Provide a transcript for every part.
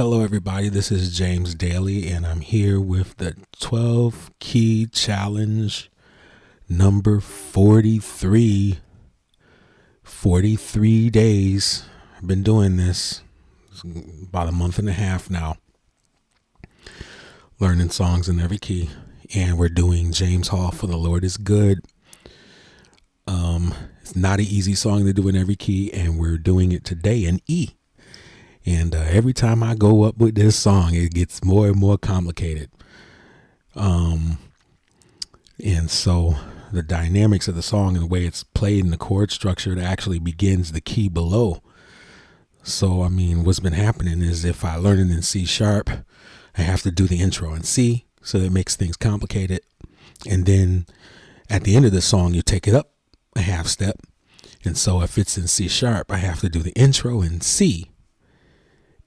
Hello, everybody. This is James Daly, and I'm here with the 12 key challenge number 43. 43 days. I've been doing this about a month and a half now, learning songs in every key, and we're doing James Hall for the Lord is Good. It's not an easy song to do in every key, and we're doing it today in E. And every time I go up with this song, it gets more and more complicated. And so the dynamics of the song and the way it's played in the chord structure, it actually begins the key below. So, what's been happening is if I learn it in C sharp, I have to do the intro in C. So that makes things complicated. And then at the end of the song, you take it up a half step. And so if it's in C sharp, I have to do the intro in C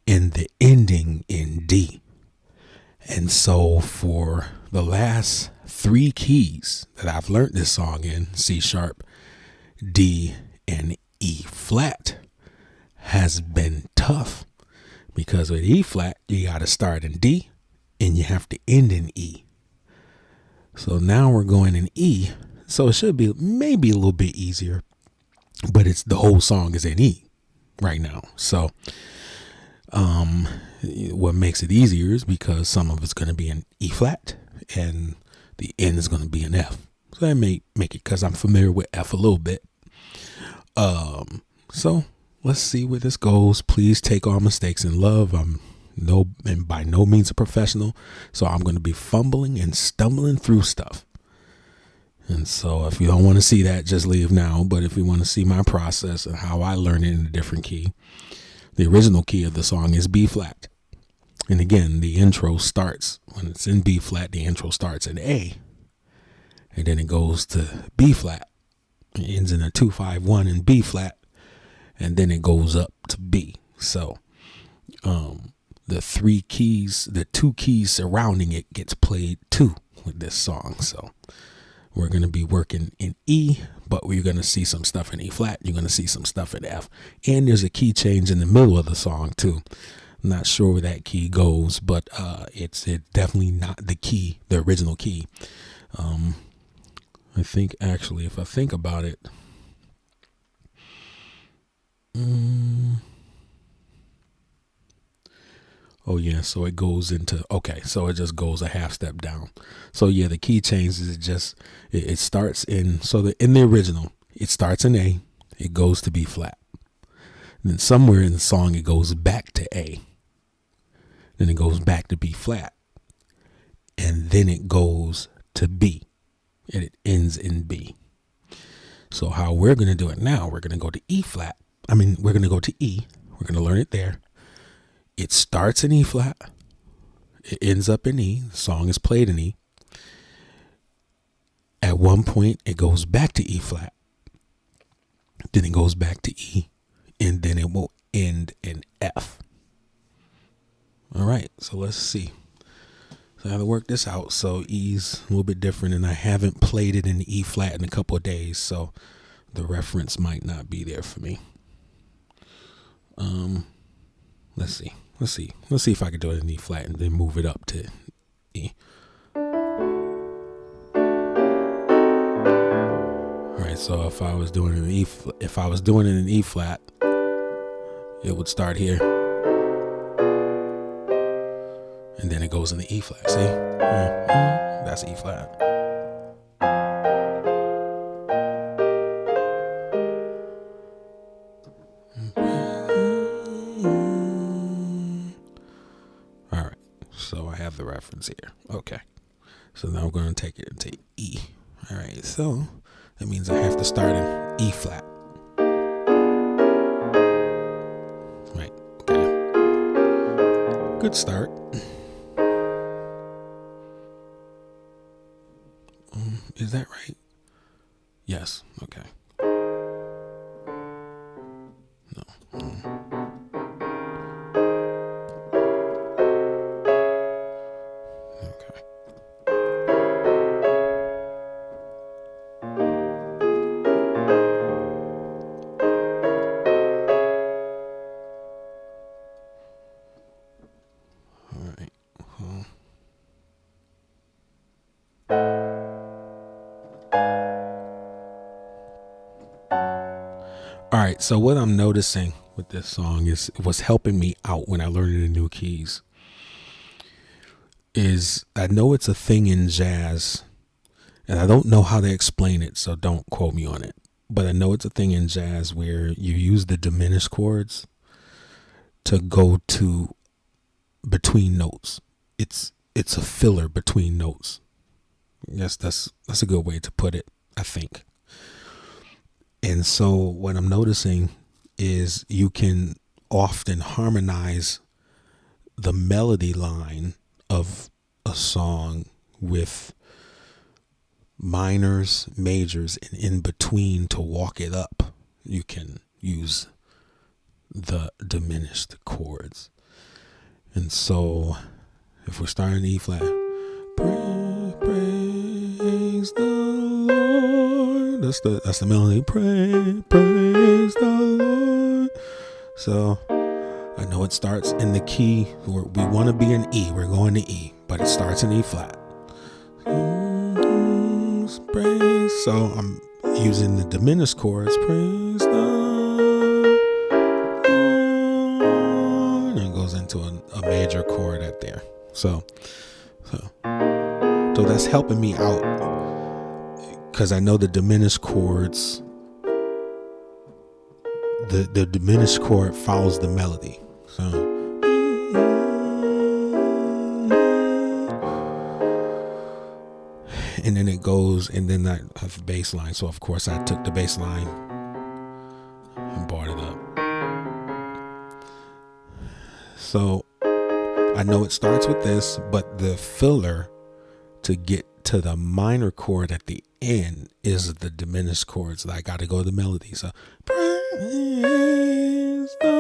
and the ending in D. And so for the last 3 keys that I've learned this song in, C sharp, D, and E flat, has been tough because with E flat, you got to start in D and you have to end in E. So now we're going in E. So it should be maybe a little bit easier, but it's the whole song is in E right now. So what makes it easier is because some of it's going to be in E flat and the end is going to be in F. So that may make it because I'm familiar with F a little bit. So let's see where this goes. Please take all mistakes in love. I'm by no means a professional, so I'm going to be fumbling and stumbling through stuff. And so if you don't want to see that, just leave now. But if you want to see my process and how I learn it in a different key, the original key of the song is B flat. And again, the intro starts when it's in B flat, the intro starts in A. And then it goes to B flat. It ends in a 2-5-1 in B flat. And then it goes up to B. So the 3 keys, the 2 keys surrounding it gets played too with this song. So we're going to be working in E, but we're going to see some stuff in E flat. You're going to see some stuff in F. And there's a key change in the middle of the song too. I'm not sure where that key goes, but it's definitely not the key, the original key. I think actually, if I think about it, oh yeah, so it goes into, okay, so it just goes a half step down. So yeah, the key changes, it starts in, in the original, it starts in A, it goes to B flat. And then somewhere in the song, it goes back to A. Then it goes back to B flat. And then it goes to B. And it ends in B. So how we're going to do it now, we're going to go to E flat. We're going to go to E. We're going to learn it there. It starts in E flat. It ends up in E. The song is played in E. At one point, it goes back to E flat. Then it goes back to E. And then it will end in F. All right, so let's see. So I have to work this out. So E's a little bit different, and I haven't played it in E flat in a couple of days, so the reference might not be there for me. Let's see if I can do it in E flat and then move it up to E. All right, so if I was doing it in E flat, it would start here, and then it goes in the E flat. See, that's E flat. So I have the reference here. Okay. So now I'm going to take it into E. All right. So that means I have to start in E flat. Right. Okay. Good start. Is that right? Yes. Okay. No. Okay. right. So what I'm noticing with this song is what's helping me out when I learn the new keys is I know it's a thing in jazz, and I don't know how to explain it, so don't quote me on it. But I know it's a thing in jazz where you use the diminished chords to go to between notes. It's a filler between notes. Yes, that's a good way to put it, I think. And so what I'm noticing is you can often harmonize the melody line of a song with minors, majors, and in between to walk it up. You can use the diminished chords. And so if we're starting E flat, praise the Lord. That's the melody. Praise the Lord. So I know it starts in the key where we want to be in E. We're going to E, but it starts in E flat. Praise. So I'm using the diminished chords. Praise the Lord. And it goes into a major chord up there. So that's helping me out because I know the diminished chords. The diminished chord follows the melody. So and then it goes, and then I have bass line. So of course I took the bass line and brought it up. So I know it starts with this, but the filler to get to the minor chord at the end is the diminished chords. I got to go to the melody. So praise the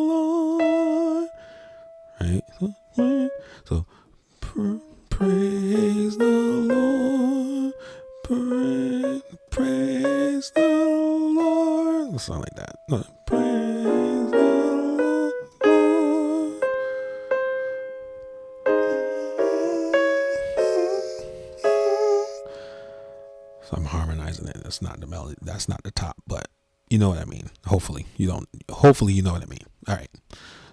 Lord. Right? So praise the Lord. Praise the Lord. Something like that. Praise the Lord. So I'm harmonizing it. That's not the melody. That's not the top, but you know what I mean. Hopefully you know what I mean. All right.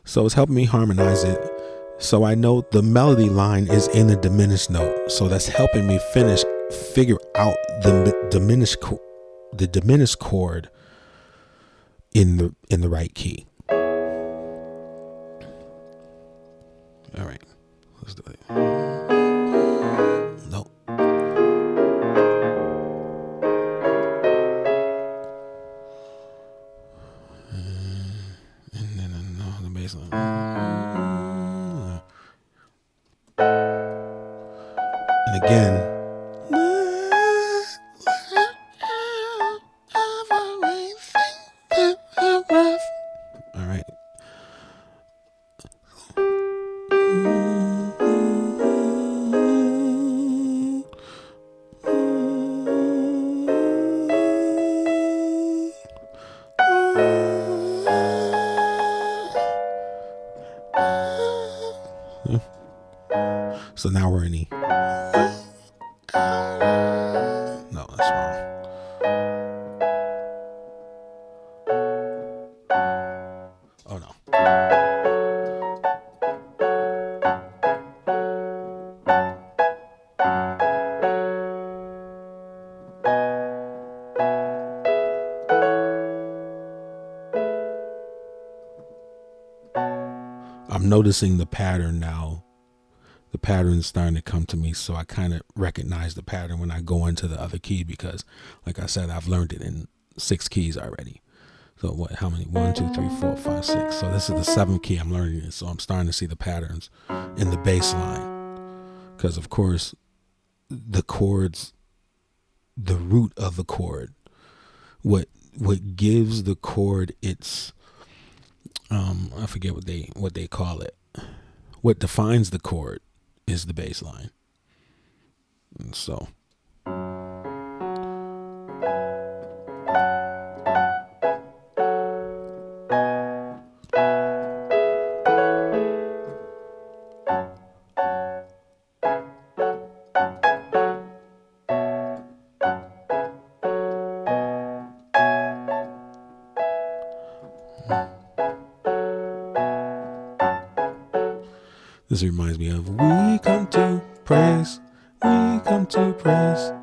So it's helping me harmonize it. So I know the melody line is in the diminished note. So that's helping me figure out the diminished chord in the right key. All right. Let's do it. No. And then the bass line. And again. All right. So now we're in E. No, that's wrong. Oh no. I'm noticing the pattern now. The pattern is starting to come to me, so I kind of recognize the pattern when I go into the other key because, like I said, I've learned it in 6 keys already. So what? How many? 1, 2, 3, 4, 5, 6. So this is the 7th key I'm learning it. So I'm starting to see the patterns in the bass line because, of course, the chords, the root of the chord, what gives the chord its I forget what they call it. What defines the chord is the bass line. And so This reminds me of we come to praise, we come to praise,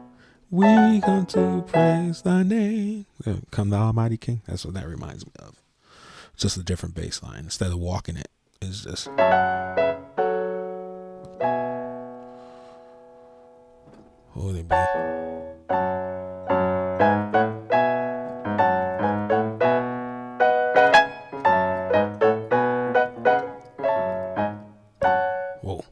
we come to praise thy name. Come the Almighty King. That's what that reminds me of. Just a different bass line. Instead of walking it, it's just. What would it be? Whoa.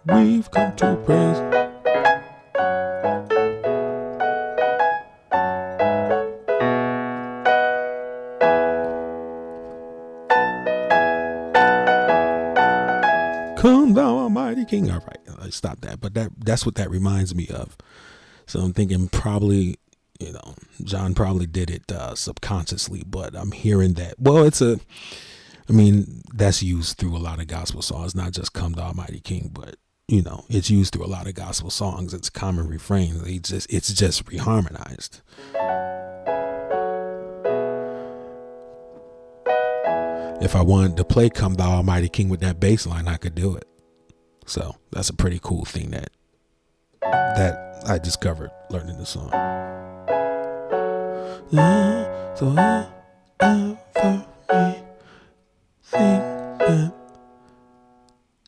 We've come to praise. Come thou Almighty King. All right, I stop that. But that's what that reminds me of. So I'm thinking probably, John probably did it subconsciously, but I'm hearing that. Well, that's used through a lot of gospel songs, not just Come the Almighty King, but it's used through a lot of gospel songs. It's a common refrain. It's just reharmonized. If I wanted to play Come Thou Almighty King with that bass line, I could do it. So that's a pretty cool thing that I discovered learning the song. So think that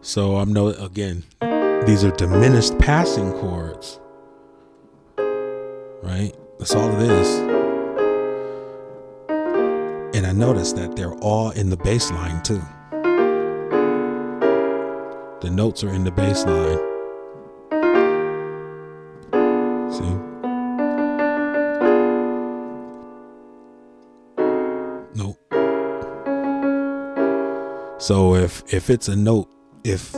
So I'm again, these are diminished passing chords, right? That's all it is. And I noticed that they're all in the bass line too. The notes are in the bass line. See? Nope. So if it's a note, if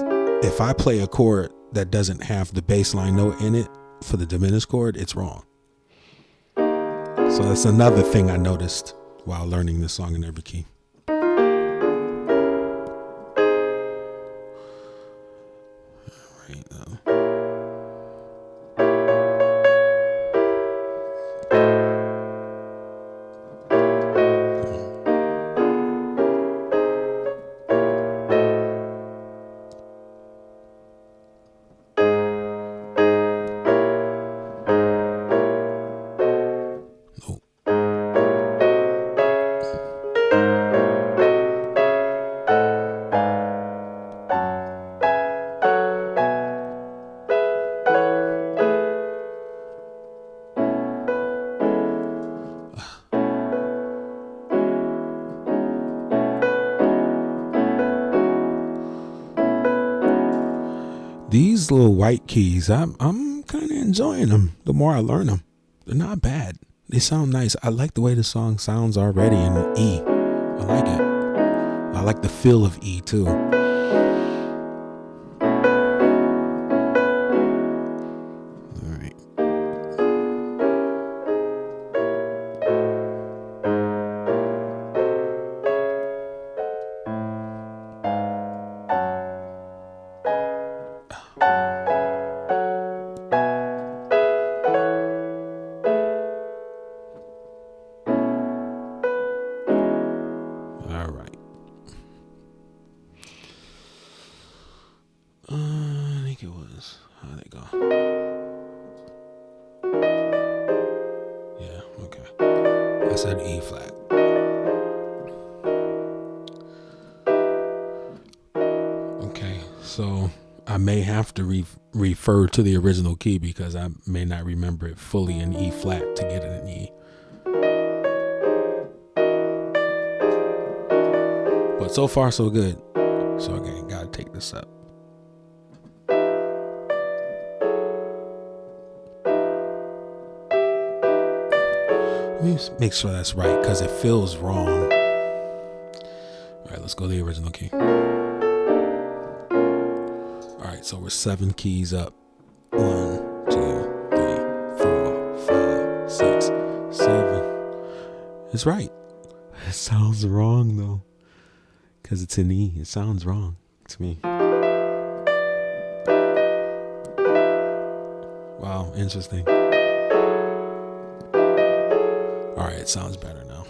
I play a chord that doesn't have the bass line note in it for the diminished chord, it's wrong. So that's another thing I noticed while learning this song in every key. All right, these little white keys, I'm kind of enjoying them. The more I learn them, they're not bad. They sound nice. I like the way the song sounds already in E. I like like the feel of E too. An E flat. Okay, so I may have to refer to the original key because I may not remember it fully in E flat to get it in E. But so far so good. So again, gotta take this up. Let me make sure that's right because it feels wrong. All right, let's go to the original key. All right, so we're 7 keys up. 1, 2, 3, 4, 5, 6, 7. It's right. It sounds wrong though because it's in E. It sounds wrong to me. Wow, interesting. All right, it sounds better now.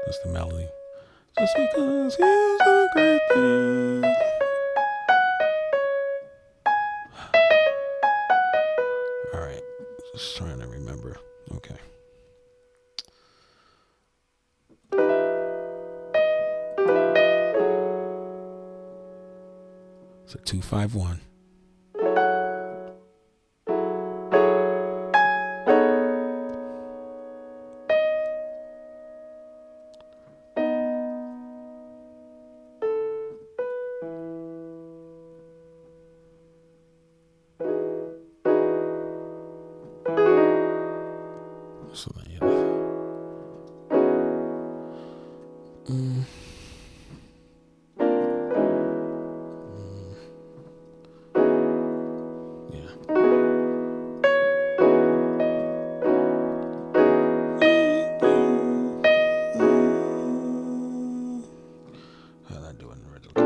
That's the melody. Just because he's a great thing. All right, just trying to remember. Okay. So 2-5-1. So then, yeah. How'd I do it in the original key?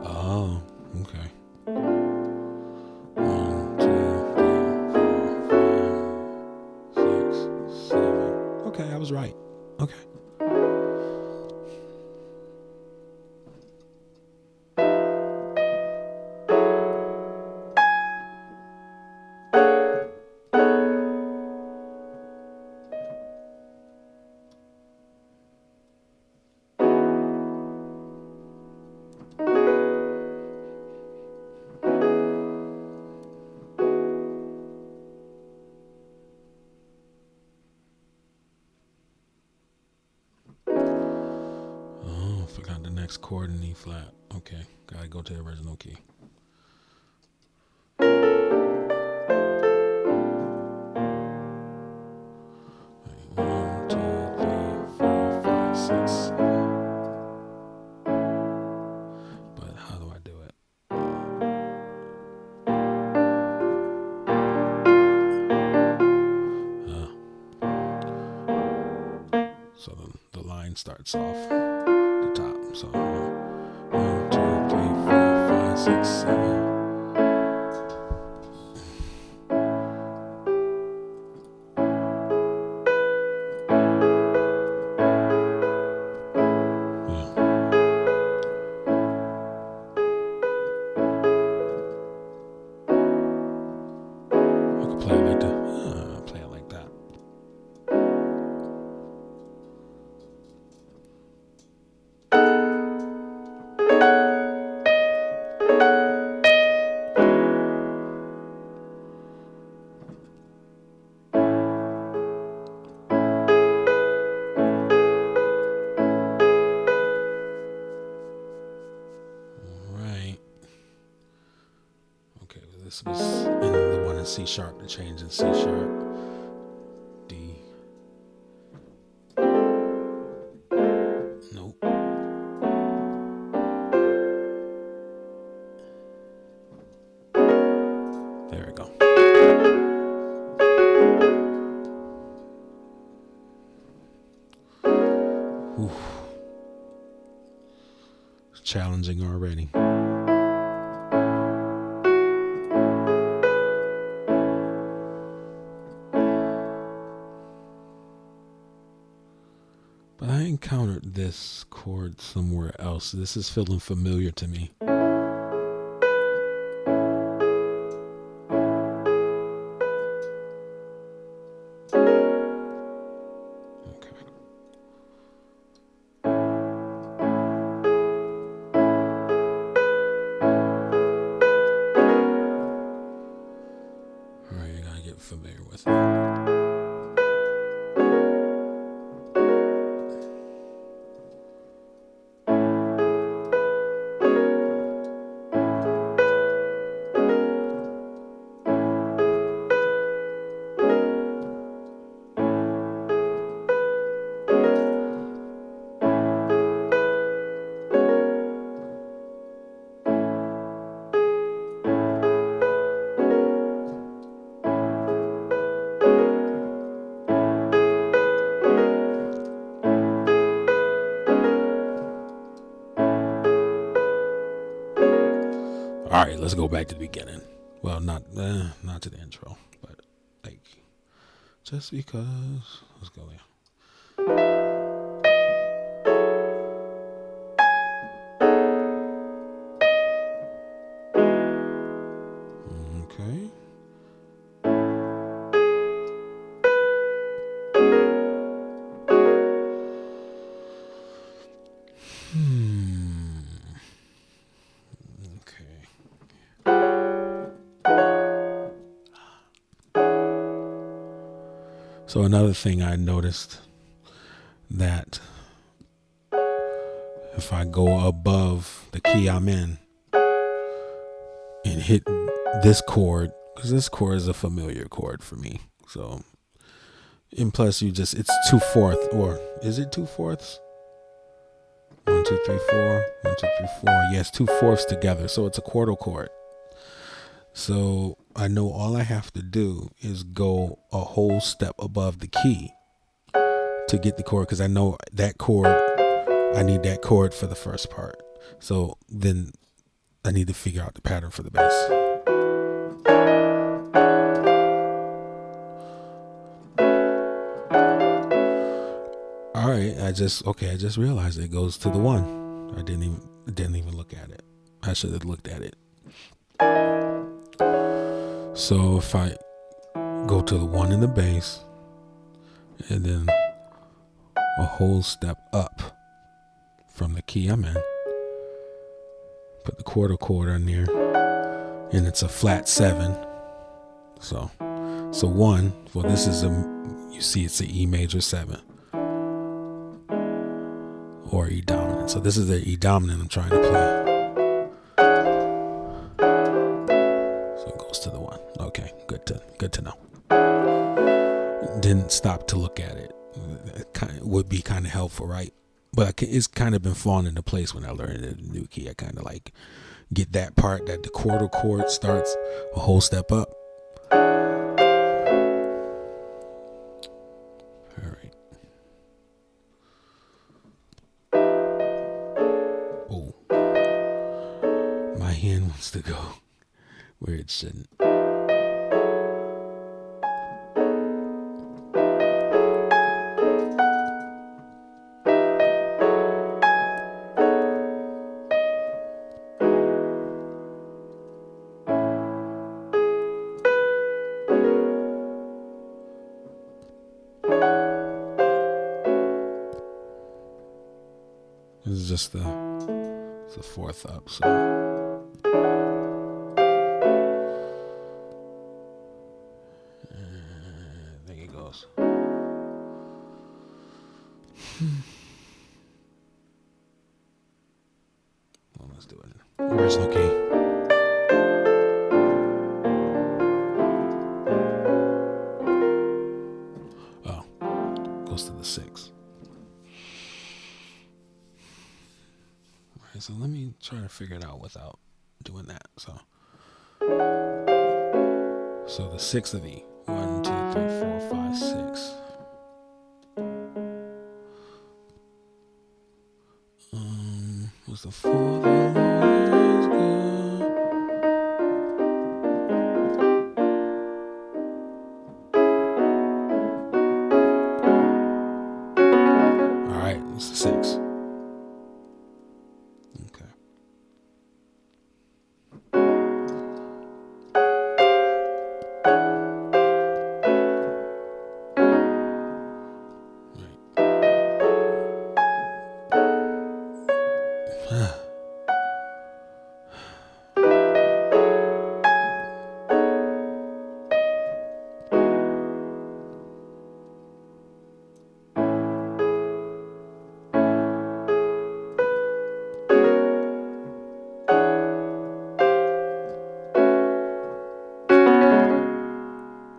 Oh, okay. 1, 2, 3, 4, 5, 6, 7. Okay, I was right. Okay. Forgot the next chord in E flat. Okay, gotta go to the original key. 1, 2, 3, 4, 5, 6, 7. But how do I do it? So the line starts off the top. So 1, 2, 3, 4, 5, 6, 7. this was in the one in C sharp, the change in C sharp. D. Nope. There we go. Oof. It's challenging already. But I encountered this chord somewhere else. This is feeling familiar to me. Familiar with it. All right, let's go back to the beginning. Well, not to the intro, but like just because. Let's go there. Okay. So another thing I noticed, that if I go above the key I'm in and hit this chord, because this chord is a familiar chord for me. So, and plus it's 2/4, or is it 2/4? 1, 2, 3, 4. 1, 2, 3, 4. Yes, 2/4 together. So it's a quarter chord. So I know all I have to do is go a whole step above the key to get the chord, because I know that chord, I need that chord for the first part. So then I need to figure out the pattern for the bass. All right, I just realized it goes to the 1. I didn't even look at it. I should have looked at it. So if I go to the 1 in the bass and then a whole step up from the key I'm in, put the quarter chord on there, and it's a flat 7. So 1, well, this is you see it's an E major 7 or E dominant. So this is the E dominant I'm trying to play. So it goes to the 1. Okay, good to know. Didn't stop to look at it. It would be kind of helpful, right? But it's kind of been falling into place when I learned the new key. I kind of like get that part that the quarter chord starts a whole step up. All right. Oh, my hand wants to go where it shouldn't. This is just the 4th up, so. There it goes. Well, let's do it. Original key. Okay, so let me try to figure it out without doing that. So the sixth of E. 1, 2, 3, 4, 5, 6. Was the 4 the Lord is good? All right, it's the 6. Okay.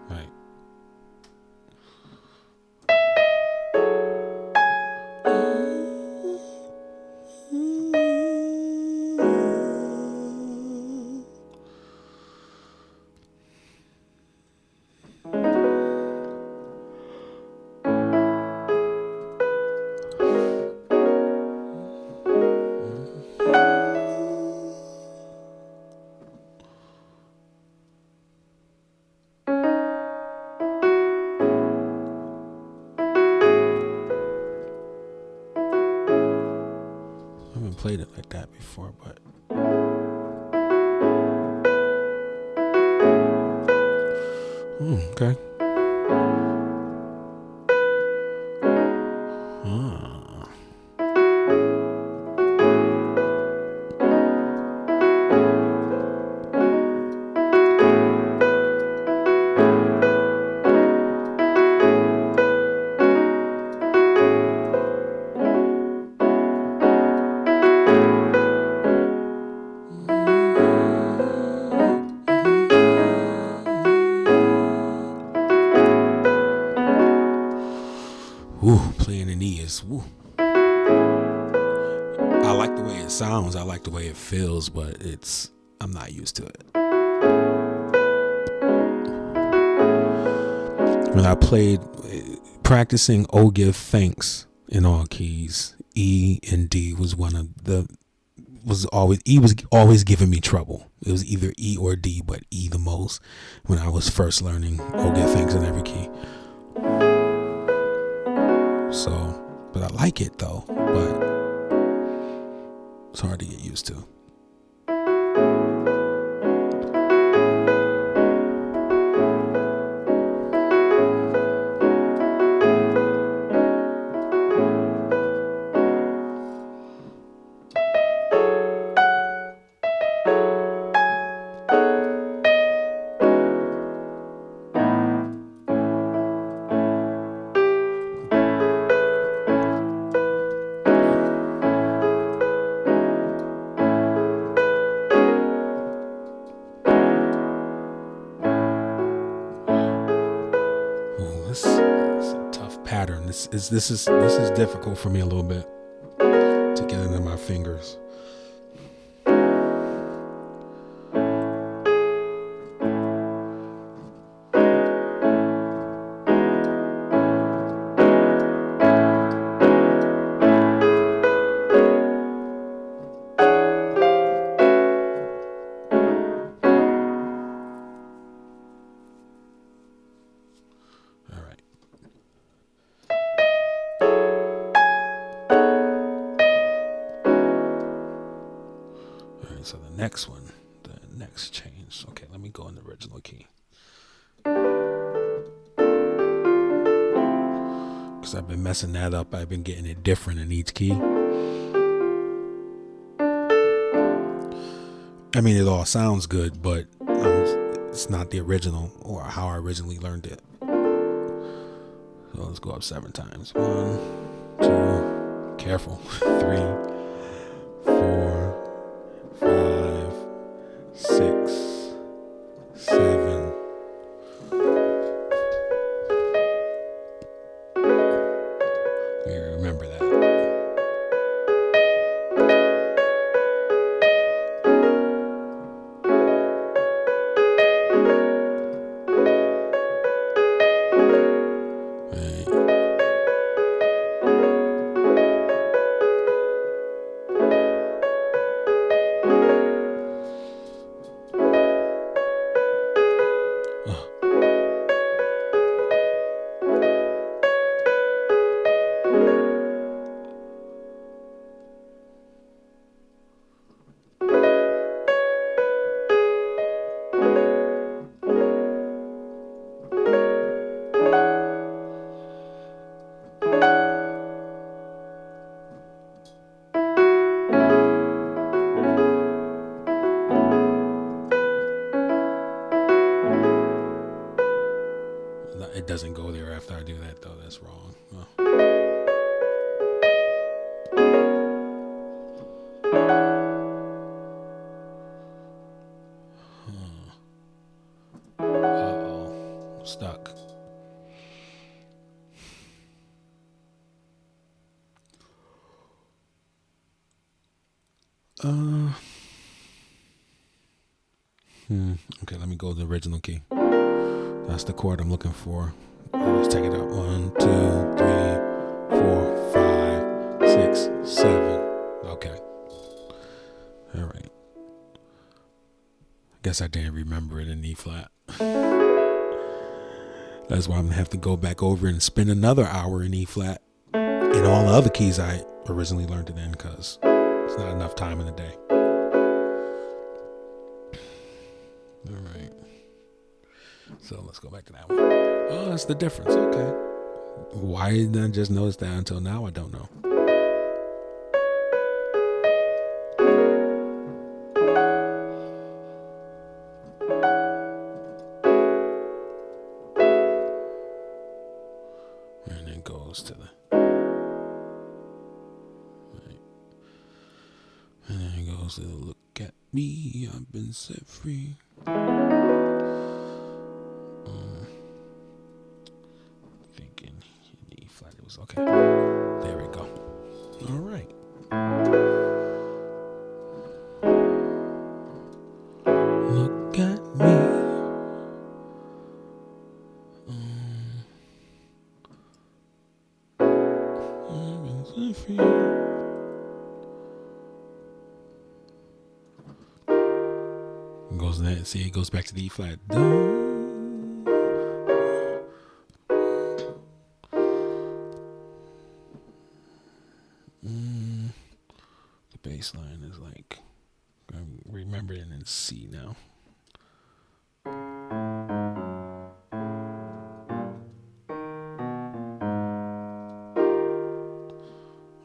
Right. I haven't played it like that before, but okay. Playing an E is woo. I like the way it sounds. I like the way it feels, but I'm not used to it. When I played practicing "Oh Give Thanks" in all keys, E and D was always giving me trouble. It was either E or D, but E the most when I was first learning "Oh Give Thanks" in every key. So, but I like it though, but it's hard to get used to. This is a tough pattern. This is difficult for me a little bit to get into my fingers. So the next one, the next change. Okay, let me go in the original key. Because I've been messing that up. I've been getting it different in each key. I mean, it all sounds good, but it's not the original or how I originally learned it. So let's go up 7 times. 1, 2, careful. 3, 4, 5, 6, 7. You remember that. doesn't go there after I do that, though. That's wrong. Uh-oh. Stuck. Okay, let me go to the original key. That's the chord I'm looking for. Let's take it out. 1, 2, 3, 4, 5, 6, 7. Okay. All right. I guess I didn't remember it in E flat. That's why I'm gonna have to go back over and spend another hour in E flat and all the other keys I originally learned it in, because it's not enough time in the day. All right. So let's go back to that one. Oh, that's the difference. Okay. Why didn't I just notice that until now? I don't know. And then goes to the... Right. And then it goes to the look at me, I've been set free. Thinking in E flat it was okay. There we go. All right. Look at me. I've been set free. Goes that. See, it goes back to the E flat. The bass line is like, I'm remembering it in C now.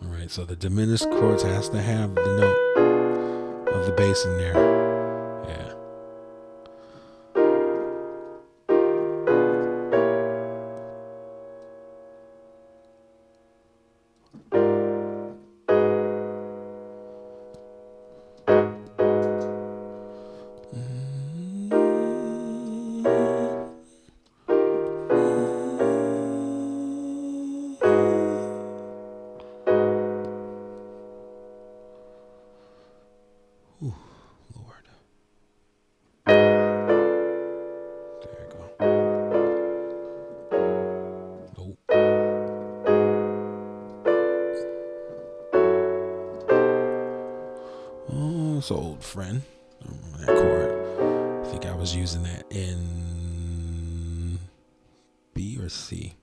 All right, so the diminished chords has to have the note of the bass in there. Yeah. Ooh, Lord. There you go. Nope. Oh, it's an old friend. I remember that chord. I think I was using that in B or C.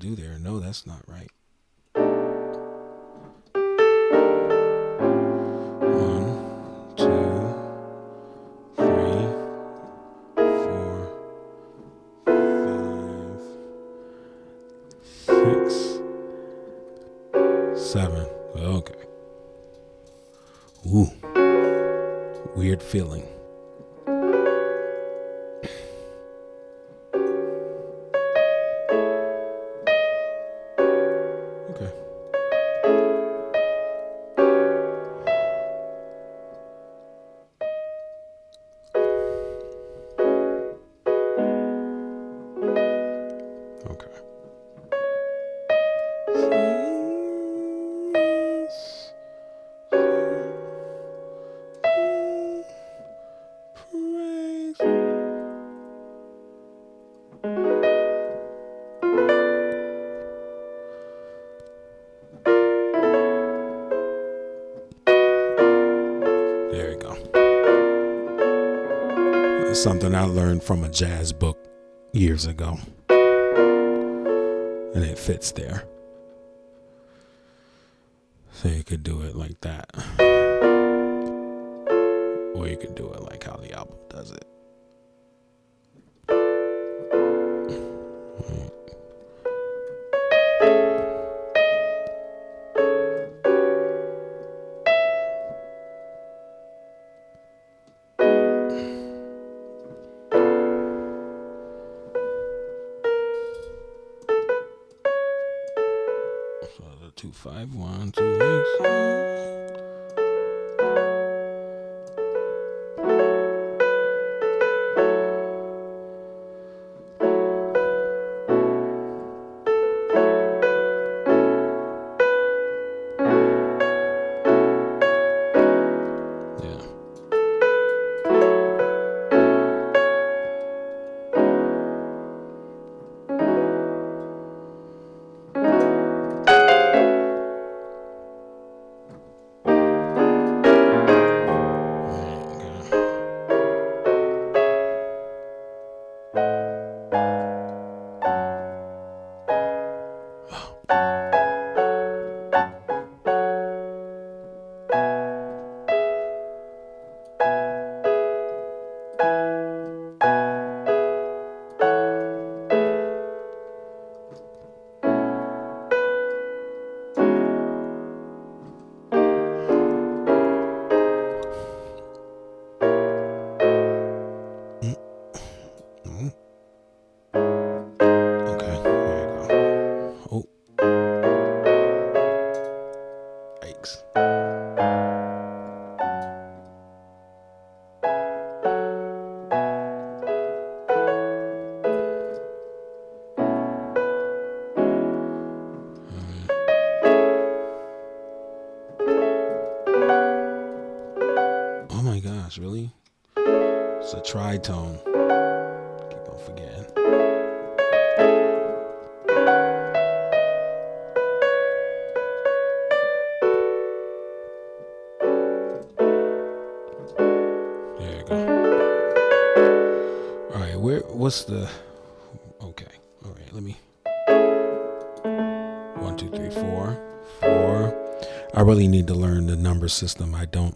do there? No, that's not right. 1, 2, 3, 4, 5, 6, 7. Okay. Ooh. Weird feeling. Okay. Okay. There we go. It's something I learned from a jazz book years ago. And it fits there. So you could do it like that. Or you could do it like how the album does it. So the 2 5 1 2 Oh my gosh, really? It's a tritone. Keep on forgetting. There you go. Alright, what's the... Okay. Alright, let me... 1, 2, 3, 4. 4. I really need to learn the number system. I don't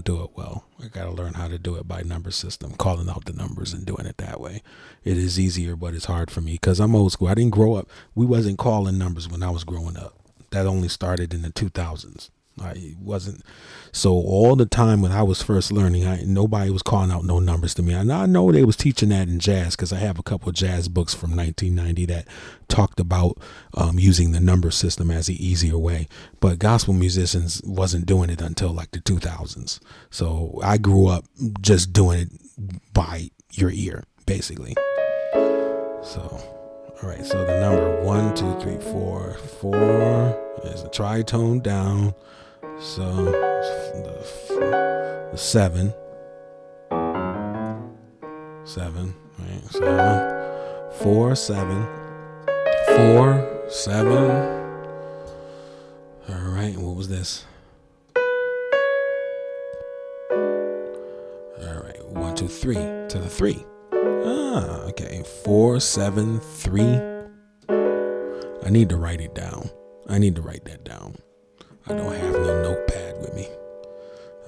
do it well. I gotta learn how to do it by number system, calling out the numbers and doing it that way. It is easier, but it's hard for me because I'm old school. I didn't grow up. We wasn't calling numbers when I was growing up. That only started in the 2000s. I wasn't. So all the time when I was first learning, nobody was calling out no numbers to me. And I know they was teaching that in jazz because I have a couple of jazz books from 1990 that talked about using the number system as the easier way. But gospel musicians wasn't doing it until like the 2000s. So I grew up just doing it by your ear, basically. So, all right. So the number 1, 2, 3, 4, 4 is a tritone down. So the 7, right? 7, 4, 7, 4, 7. All right, what was this? All right, 1, 2, 3 to the 3. Okay, 4, 7, 3. I need to write it down. I need to write that down. I don't have no notepad with me.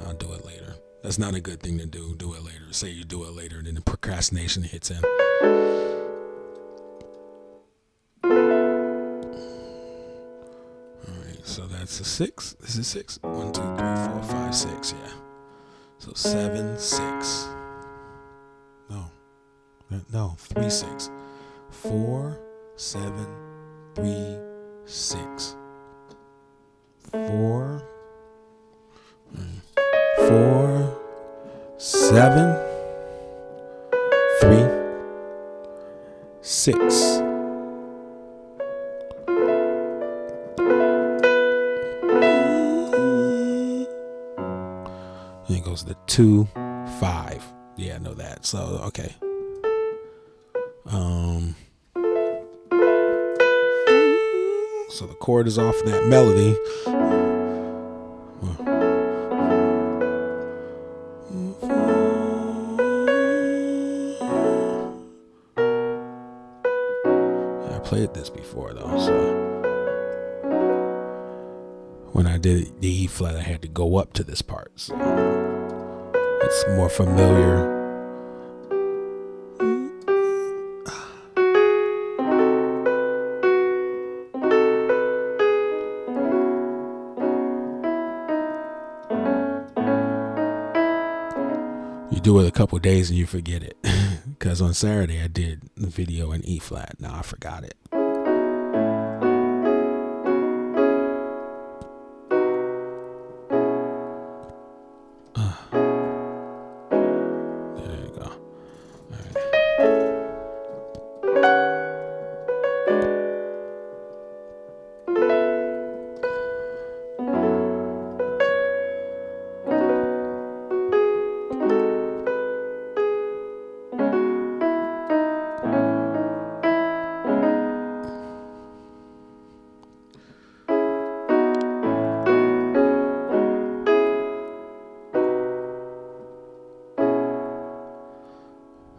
I'll do it later. That's not a good thing to do. Do it later. Say you do it later, then the procrastination hits in. Alright, so that's a 6. This is 6. 1, 2, 3, 4, 5, 6. Yeah. So 7, 6. No, 3, 6. 4, 7, 3, 6. 4, 7, 3, 6. Then it goes to 2, 5. Yeah, I know that. So okay. So the chord is off that melody. I played this before though, so when I did the E flat, I had to go up to this part. So it's more familiar. You do it a couple days and you forget it. Because on Saturday I did the video in E flat. Now I forgot it. There you go. All right.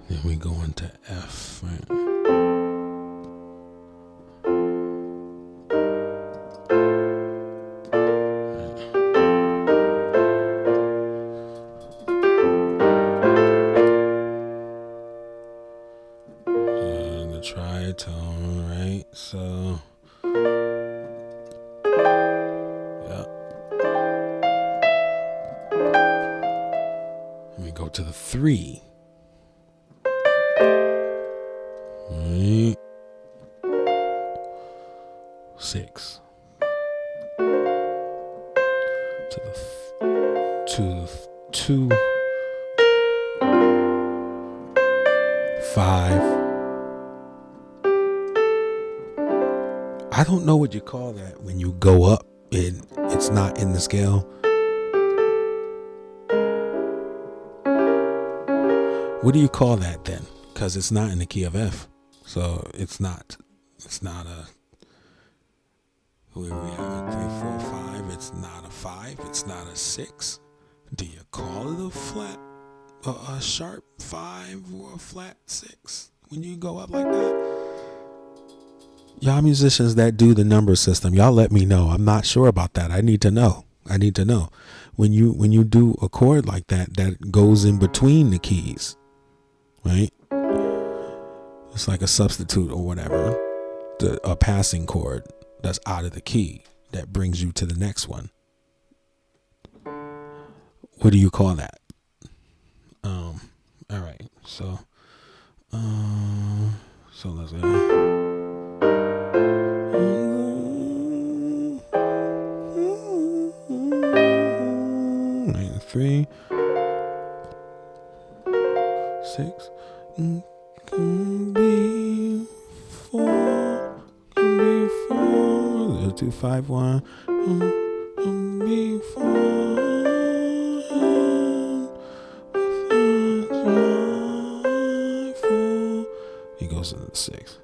Then we go into F, right? And the tritone, right? So, yeah. Let me go to the 3. 6 to the 2, 5. I don't know what you call that when you go up and it's not in the scale. What do you call that then? Because it's not in the key of F, so it's not a. Where we have a 3, 4, 5. It's not a 5. It's not a 6. Do you call it a flat, a sharp 5 or a flat 6 when you go up like that? Y'all musicians that do the number system, y'all let me know. I'm not sure about that. I need to know. When you do a chord like that, that goes in between the keys, right? It's like a substitute or whatever, a passing chord that's out of the key that brings you to the next one. What do you call that? All right. So let's go. 3, 6. Can be 4. Can be 4. 2, 5, 1. Can be 4. He goes to the 6.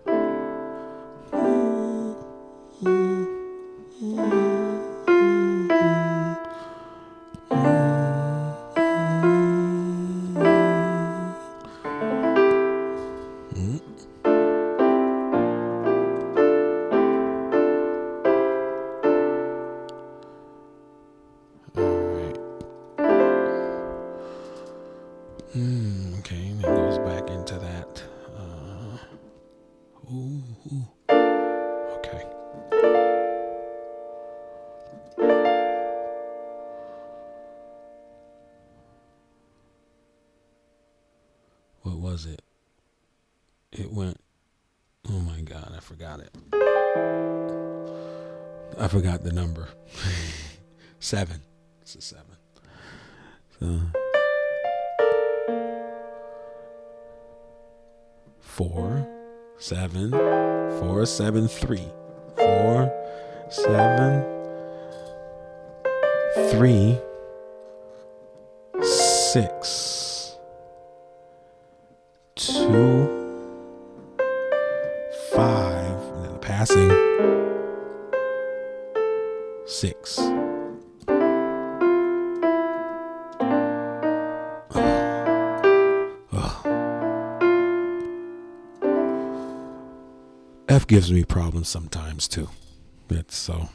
Okay. What was it? It went, oh my God, I forgot it. I forgot the number. 7. It's a 7. So, 4, 7, 4, 7, 3. 4, 7, 3, 6, 2, 5, and then the passing 6. F gives me problems sometimes too. It's so.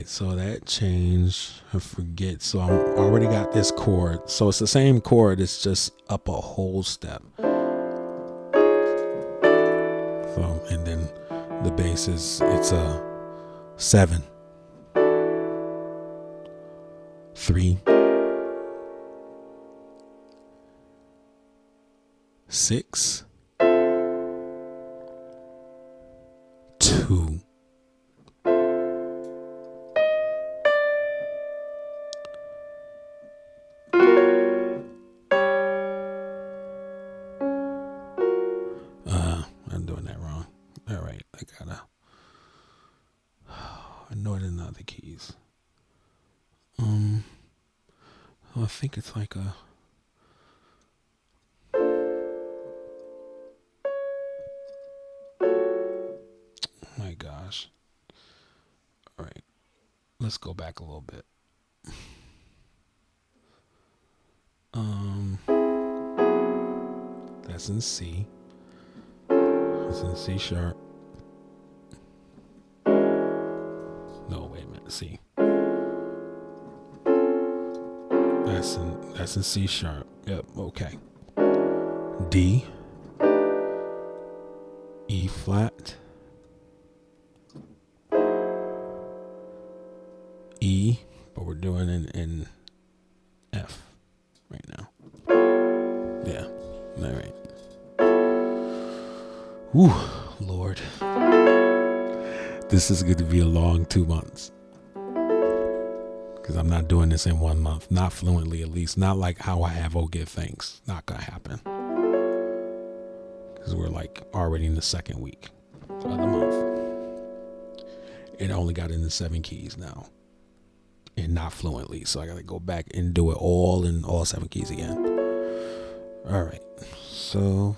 So that changed. I forget. So I'm already got this chord. So it's the same chord. It's just up a whole step. So and then the bass it's a 7, 3, 6, 2. I'm doing that wrong. All right, I gotta. I know it in the other keys. I think it's like a. Oh my gosh. All right, let's go back a little bit. That's in C. That's in C sharp. No, wait a minute. C. That's in C sharp. Yep. Okay. D. E flat. E, but we're doing in F right now. Yeah. All right. Whew, Lord. This is going to be a long 2 months. Because I'm not doing this in 1 month. Not fluently, at least. Not like how I have Oh Give Thanks. Not going to happen. Because we're like already in the second week of the month. It only got into 7 keys now. And not fluently. So I got to go back and do it all in all 7 keys again. All right. So.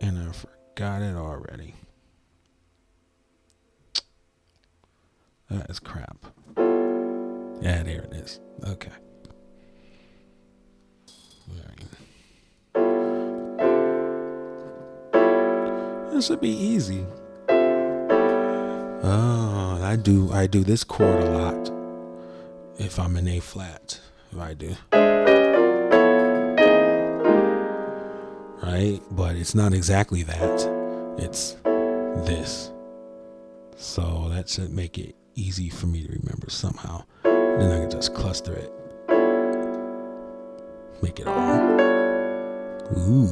And I forgot it already. That is crap. Yeah, there it is. Okay. This should be easy. Oh, I do this chord a lot. If I'm in A flat, I do. Right? But it's not exactly that. It's this. So that should make it easy for me to remember somehow. Then I can just cluster it. Make it all. Ooh,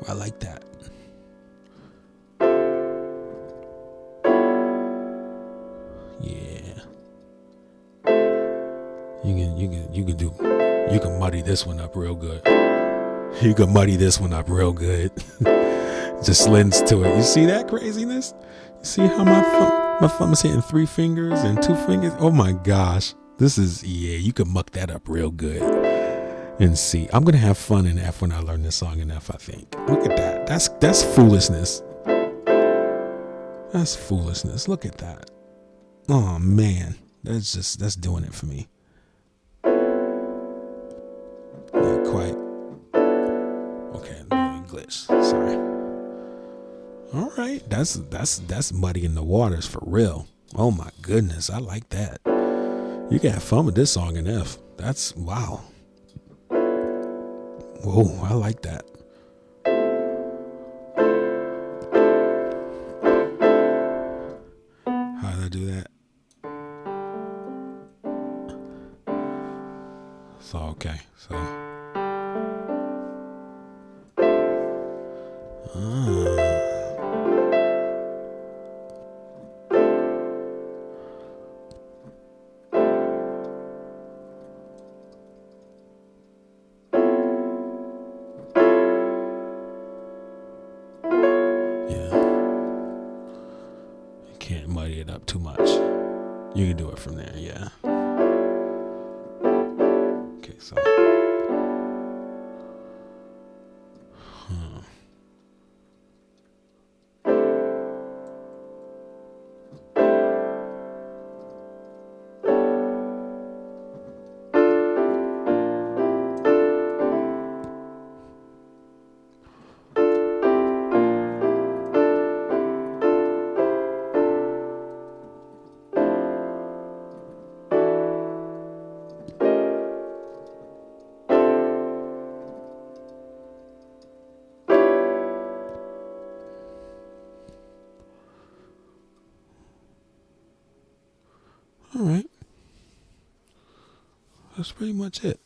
I like that. Yeah. You can muddy this one up real good. You can muddy this one up real good. Just lends to it. You see that craziness? You see how my thumb is hitting 3 fingers and 2 fingers? Oh my gosh. This is, yeah, you can muck that up real good. in C. I'm gonna have fun in F when I learn this song in F. I think. Look at that. That's foolishness. That's foolishness. Look at that. Oh man, that's doing it for me. Not quite. Okay, English. Sorry. All right, that's muddying the waters for real. Oh my goodness, I like that. You can have fun with this song in F. That's wow. Whoa, I like that. How did I do that? So okay, so. Can't muddy it up too much. You can do it from there, yeah. Okay, so. All right. That's pretty much it.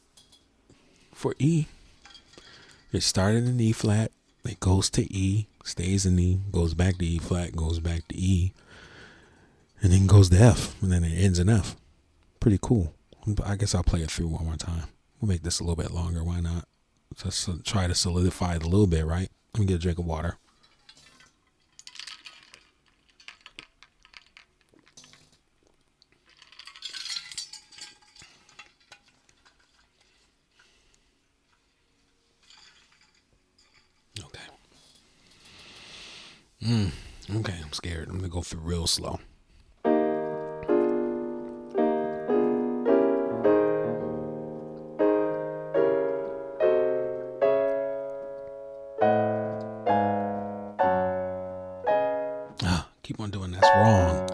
For E, it started in E flat, it goes to E, stays in E, goes back to E flat, goes back to E, and then goes to F, and then it ends in F. Pretty cool. I guess I'll play it through one more time. We'll make this a little bit longer. Why not? Just try to solidify it a little bit, right? Let me get a drink of water. Okay, I'm scared. I'm gonna go through real slow. Keep on doing that's wrong.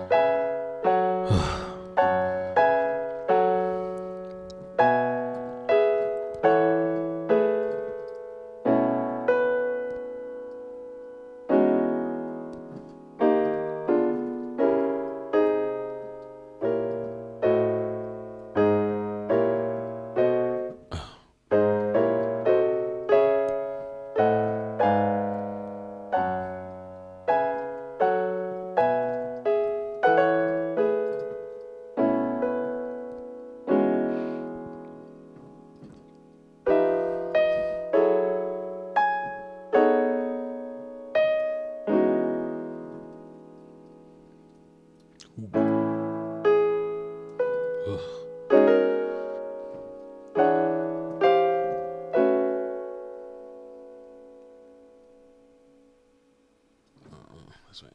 That's right.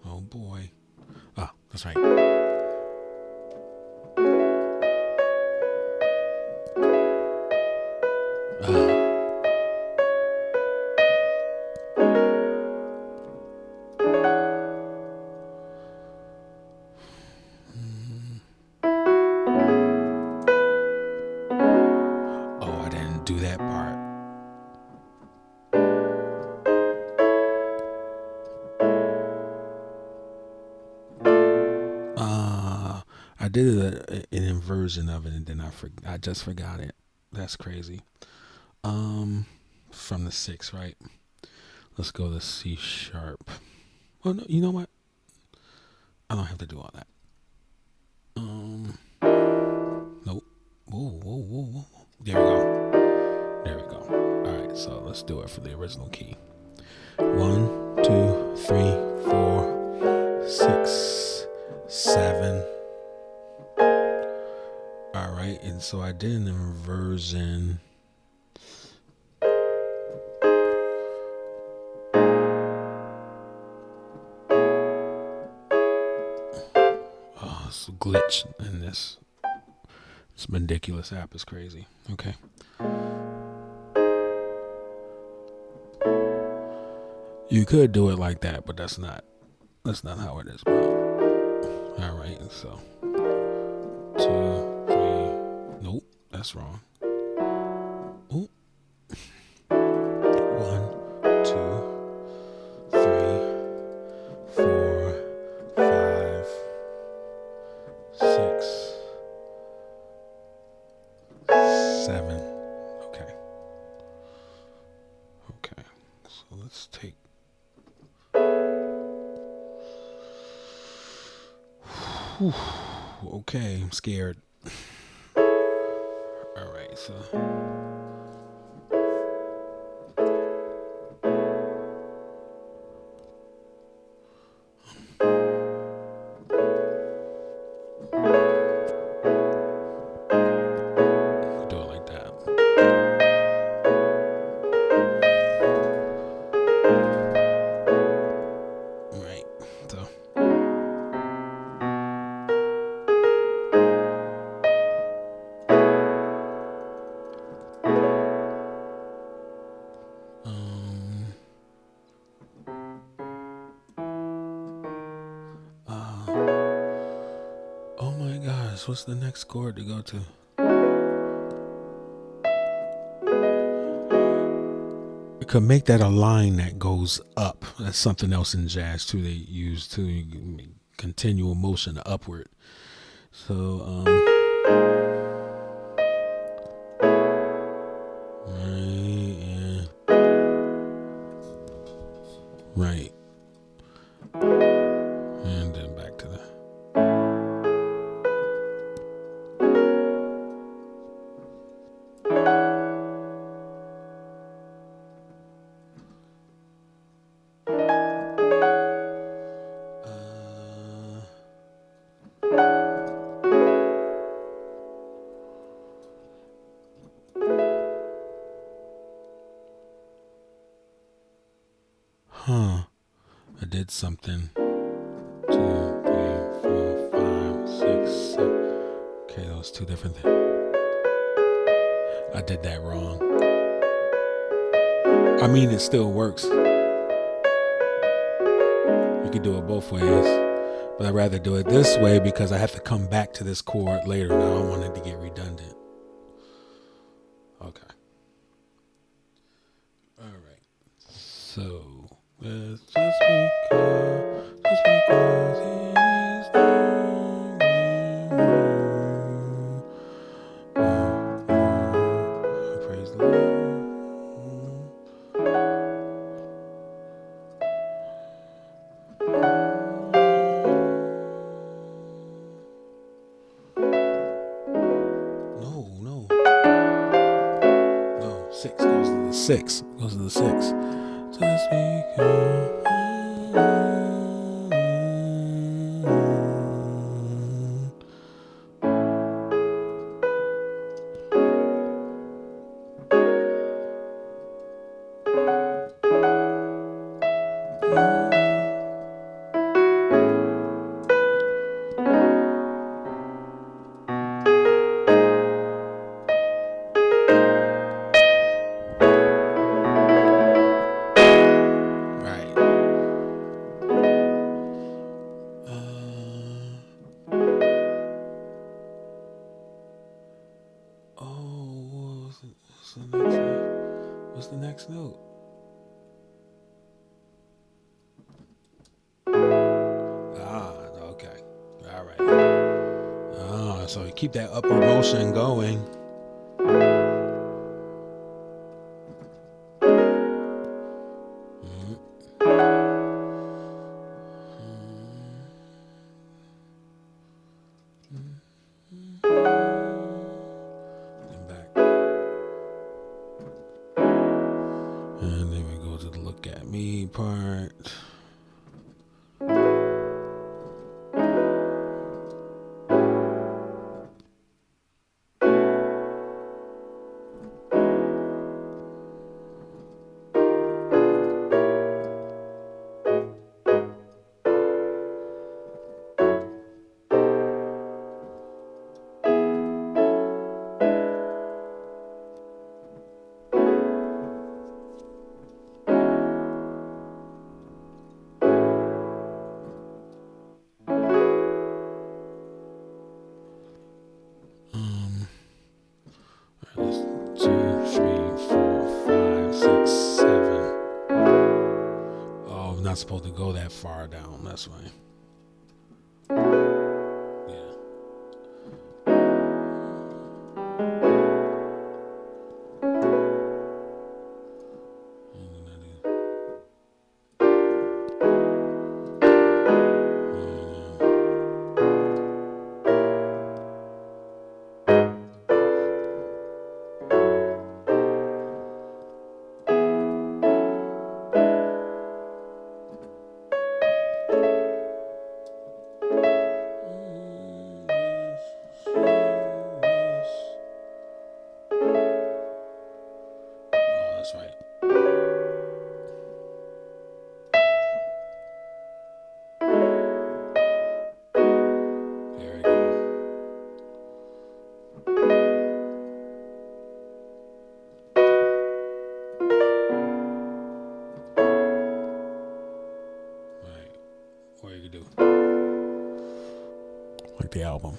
Oh boy. That's right. I didn't do that part. I did an inversion of it, and then I just forgot it. That's crazy. Um, from the six, right? Let's go to C sharp. Oh no, you know what? I don't have to do all that. Um, nope. Whoa. There we go. There we go. All right, so let's do it for the original key. 1, 2, 3, 4, 6, 7. All right, and so I did an inversion. Oh, it's a glitch in this. This ridiculous app is crazy. Okay. You could do it like that, but that's not how it is, bro. All right, so 2, 3. Nope, that's wrong. Ooh. 1, 2, 3, 4, 5, 6, 7. Okay. Okay. So let's take. Whew. Okay, I'm scared. All right, so. Do it like that. Right. So. Oh my gosh, what's the next chord to go to? You could make that a line that goes up. That's something else in jazz too. They use to continual motion upward. So right, and then back to the. I did something. 2, 3, 4, 5, 6, 7. Okay, those two different things. I did that wrong. I mean, it still works. You could do it both ways, but I'd rather do it this way because I have to come back to this chord later. Now I don't want it to get redundant. Okay. All right. So let's just because he's praise the Lord. No. 6 goes to the 6. Goes to the 6. Just because. What's the next note? Okay. All right. So you keep that upward motion going. And back. And then we go to the look at me part. That's 2, 3, 4, 5, 6, 7. Oh, I'm not supposed to go that far down. That's right. Yeah. Oh, that's right. There we go. Right. What you can do? Like the album.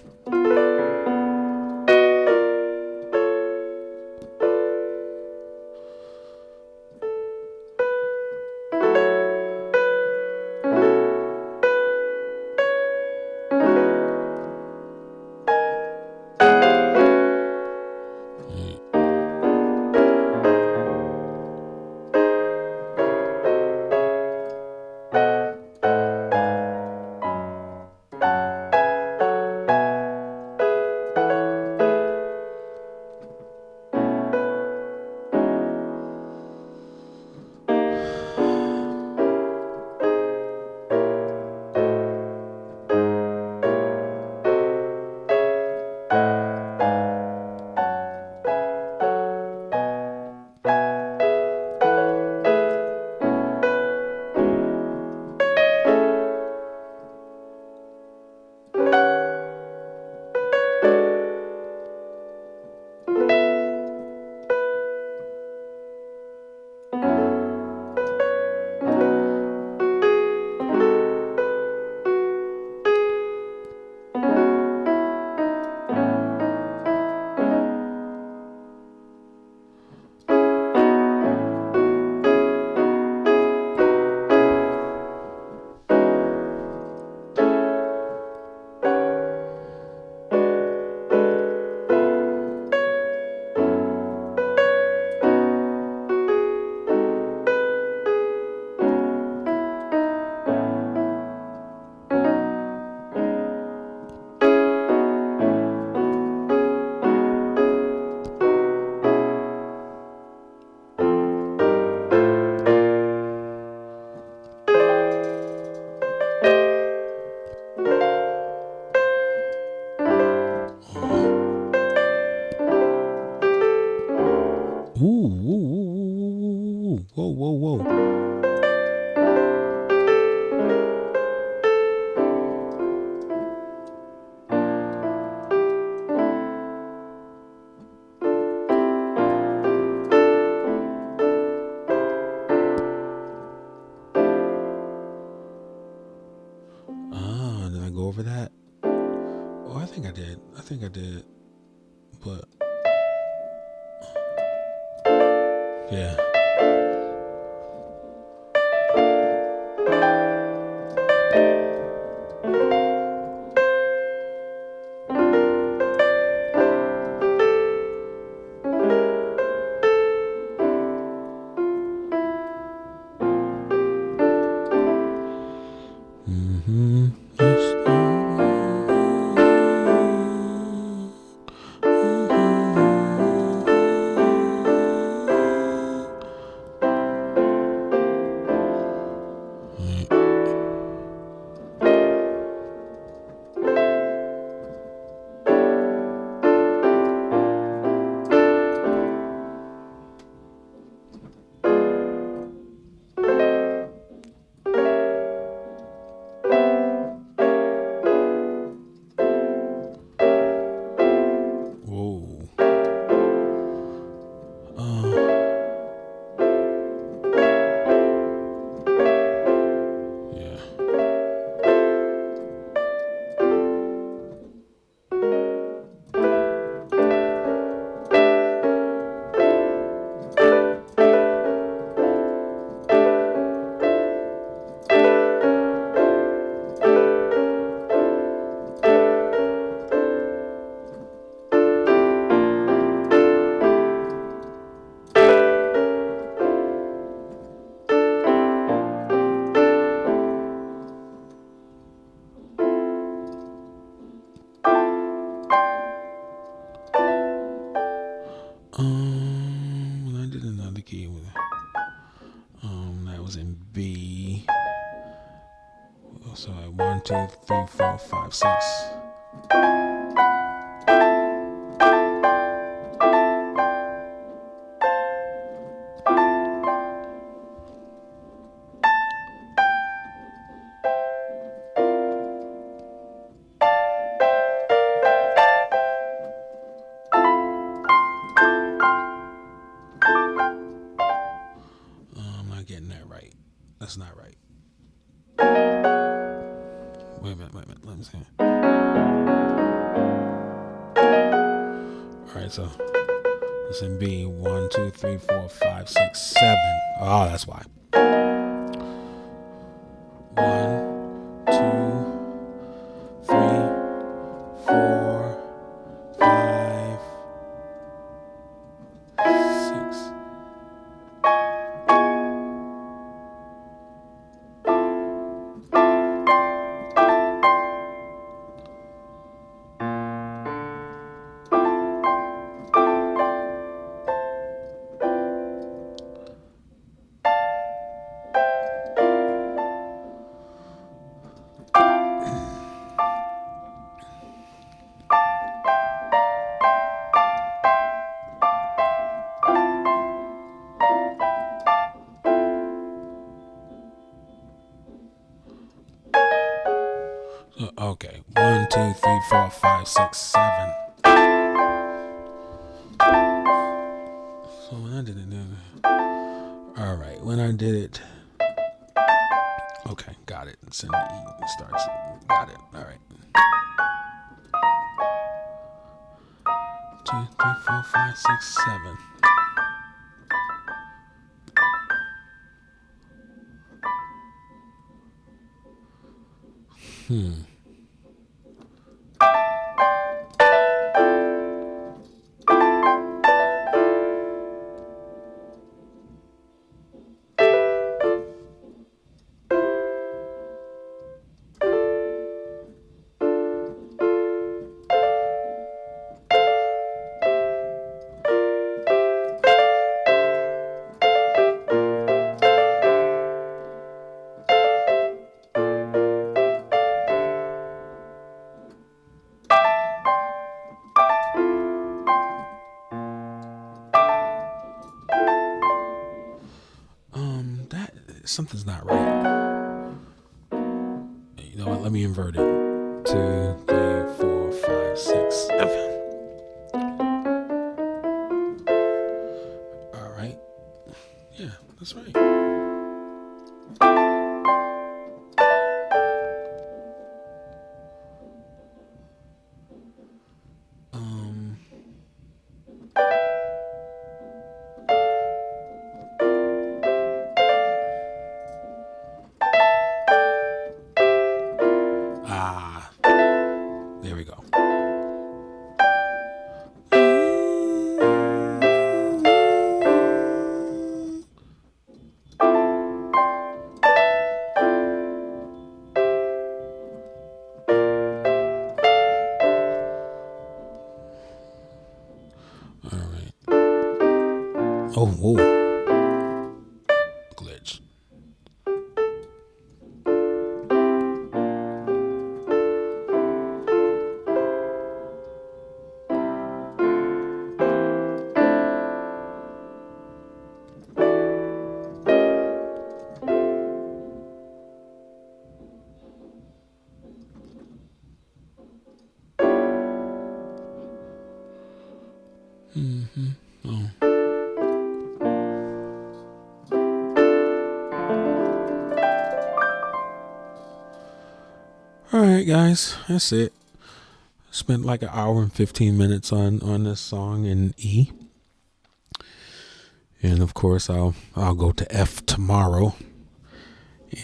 Ooh, ooh, ooh, ooh, ooh, whoa, whoa, whoa. Ah, did I go over that? Oh, I think I did. I think I did. But yeah. Yeah. I did another key with that was in B. So at 1, 2, 3, 4, 5, 6. I'm not getting that right. That's not right. Wait a minute. Let me see. All right, so it's in B. 1, 2, 3, 4, 5, 6, 7. Oh, that's why. 1, 2, 3, 4, 5, 6. Okay. 1, 2, 3, 4, 5, 6, 7. So when I did it, all right. When I did it, okay, got it. It's in E. It starts. Got it. All right. 2, 3, 4, 5, 6, 7. That something's not right. You know what? Let me invert it. 2, 3, 4, 5, 6, 7. All right. Yeah, that's right. Um. Ah. There we go. All right. Oh, whoa. Glitch. Oh. right, guys, that's it. Spent like an hour and 15 minutes on this song in E. And of course, I'll go to F tomorrow,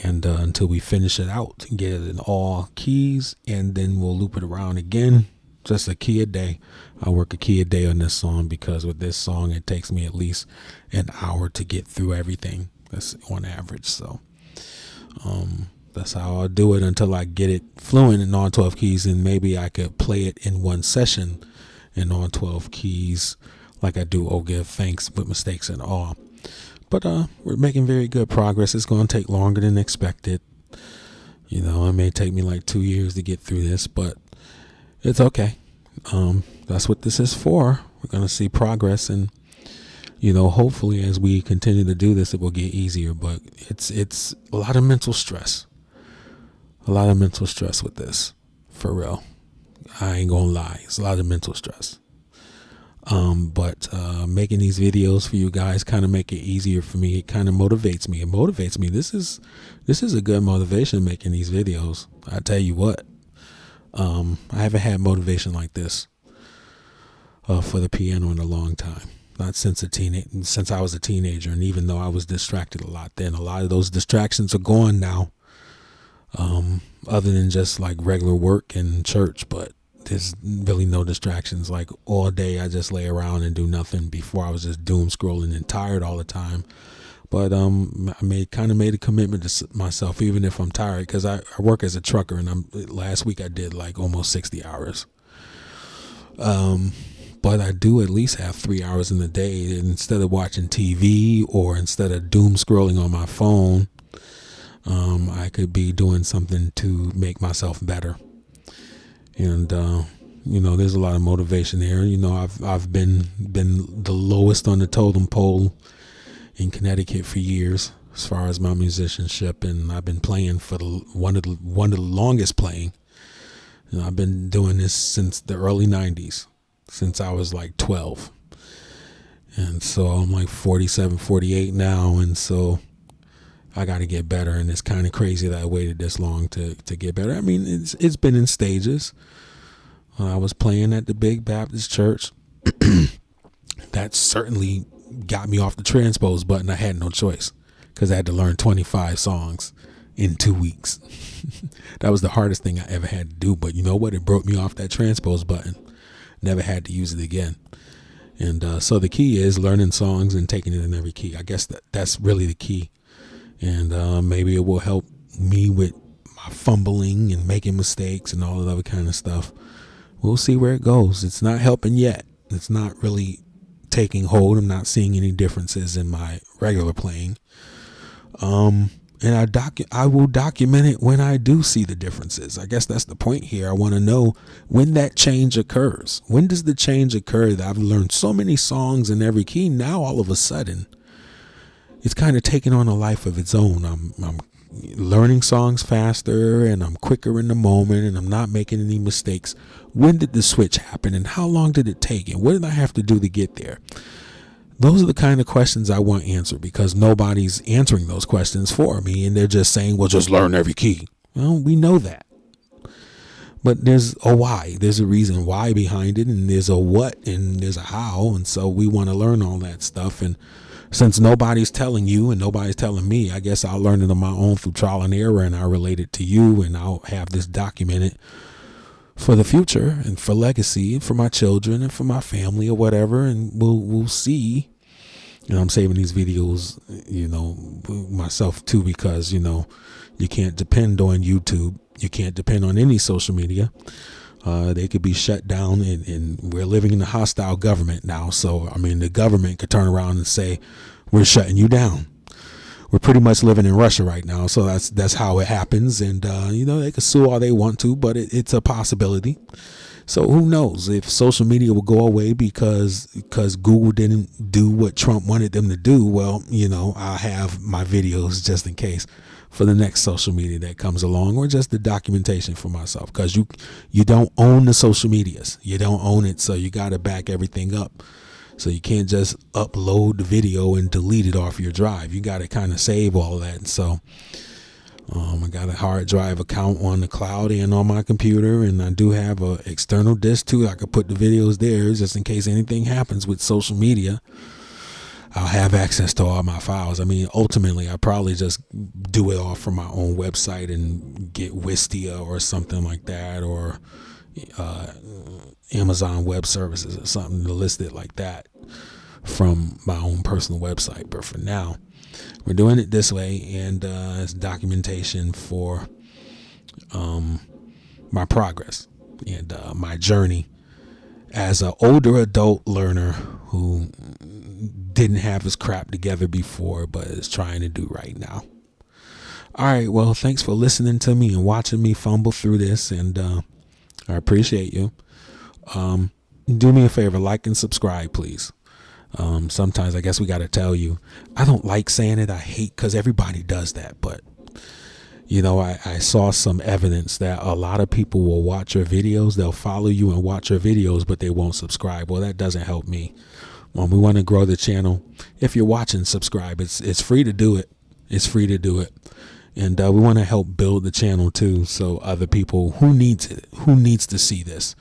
and until we finish it out and get it in all keys, and then we'll loop it around again. Just a key a day. I work a key a day on this song because with this song, it takes me at least an hour to get through everything. That's on average. So that's how I'll do it until I get it fluent in all 12 keys, and maybe I could play it in one session in all 12 keys like I do Oh Give Thanks with mistakes and all. But we're making very good progress. It's going to take longer than expected. You know, it may take me like 2 years to get through this, but it's okay. That's what this is for. We're going to see progress, and you know, hopefully as we continue to do this, it will get easier. But it's a lot of mental stress. A lot of mental stress with this, for real. I ain't gonna lie. It's a lot of mental stress. But making these videos for you guys kind of make it easier for me. It kind of motivates me. It motivates me. This is a good motivation, making these videos. I tell you what, I haven't had motivation like this for the piano in a long time. Not since I was a teenager. And even though I was distracted a lot then, a lot of those distractions are gone now. Other than just like regular work and church, but there's really no distractions. Like all day I just lay around and do nothing. Before I was just doom scrolling and tired all the time. But I kind of made a commitment to myself, even if I'm tired, because I work as a trucker, and last week I did like almost 60 hours. But I do at least have 3 hours in the day. And instead of watching TV or instead of doom scrolling on my phone, I could be doing something to make myself better. And you know, there's a lot of motivation there. You know, I've been the lowest on the totem pole in Connecticut for years as far as my musicianship, and I've been playing for one of the longest playing. You know, I've been doing this since the early 90s, since I was like 12. And so I'm like 47, 48 now, and so I got to get better, and it's kind of crazy that I waited this long to get better. I mean, it's been in stages. I was playing at the Big Baptist Church. That certainly got me off the transpose button. I had no choice because I had to learn 25 songs in 2 weeks. That was the hardest thing I ever had to do. But you know what? It broke me off that transpose button. Never had to use it again. And so the key is learning songs and taking it in every key. I guess that's really the key. And maybe it will help me with my fumbling and making mistakes and all that other kind of stuff. We'll see where it goes. It's not helping yet. It's not really taking hold. I'm not seeing any differences in my regular playing. And I will document it when I do see the differences. I guess that's the point here. I want to know when that change occurs. When does the change occur that I've learned so many songs in every key? Now all of a sudden, it's kind of taking on a life of its own. I'm learning songs faster, and I'm quicker in the moment, and I'm not making any mistakes. When did the switch happen, and how long did it take, and what did I have to do to get there? Those are the kind of questions I want answered, because nobody's answering those questions for me, and they're just saying, well, just learn every key. Well, we know that. But there's a why. There's a reason why behind it, and there's a what, and there's a how, and so we want to learn all that stuff. And since nobody's telling you and nobody's telling me, I guess I'll learn it on my own through trial and error, and I'll relate it to you, and I'll have this documented for the future and for legacy and for my children and for my family or whatever. And we'll see. And I'm saving these videos, you know, myself too, because, you know, you can't depend on YouTube. You can't depend on any social media. They could be shut down, and we're living in a hostile government now. So, I mean, the government could turn around and say, we're shutting you down. We're pretty much living in Russia right now. So that's how it happens. And, you know, they could sue all they want to, but it's a possibility. So who knows if social media will go away because Google didn't do what Trump wanted them to do. Well, you know, I'll have my videos just in case for the next social media that comes along, or just the documentation for myself, because you don't own the social medias. You don't own it, so you got to back everything up. So you can't just upload the video and delete it off your drive. You got to kind of save all of that. And so I got a hard drive account on the cloud and on my computer, and I do have a external disk too. I could put the videos there just in case anything happens with social media. I'll have access to all my files. I mean, ultimately, I probably just do it all from my own website and get Wistia or something like that, or Amazon Web Services or something to list it like that from my own personal website. But for now, we're doing it this way, and it's documentation for my progress and my journey as an older adult learner who didn't have his crap together before but is trying to do right now. All right, well, thanks for listening to me and watching me fumble through this, and I appreciate you. Do me a favor, like and subscribe, please. Sometimes I guess we got to tell you, I don't like saying it. I hate, because everybody does that. But, you know, I saw some evidence that a lot of people will watch your videos. They'll follow you and watch your videos, but they won't subscribe. Well, that doesn't help me. When we want to grow the channel, if you're watching, subscribe. It's free to do it. It's free to do it. And we want to help build the channel too, so other people who needs to see this.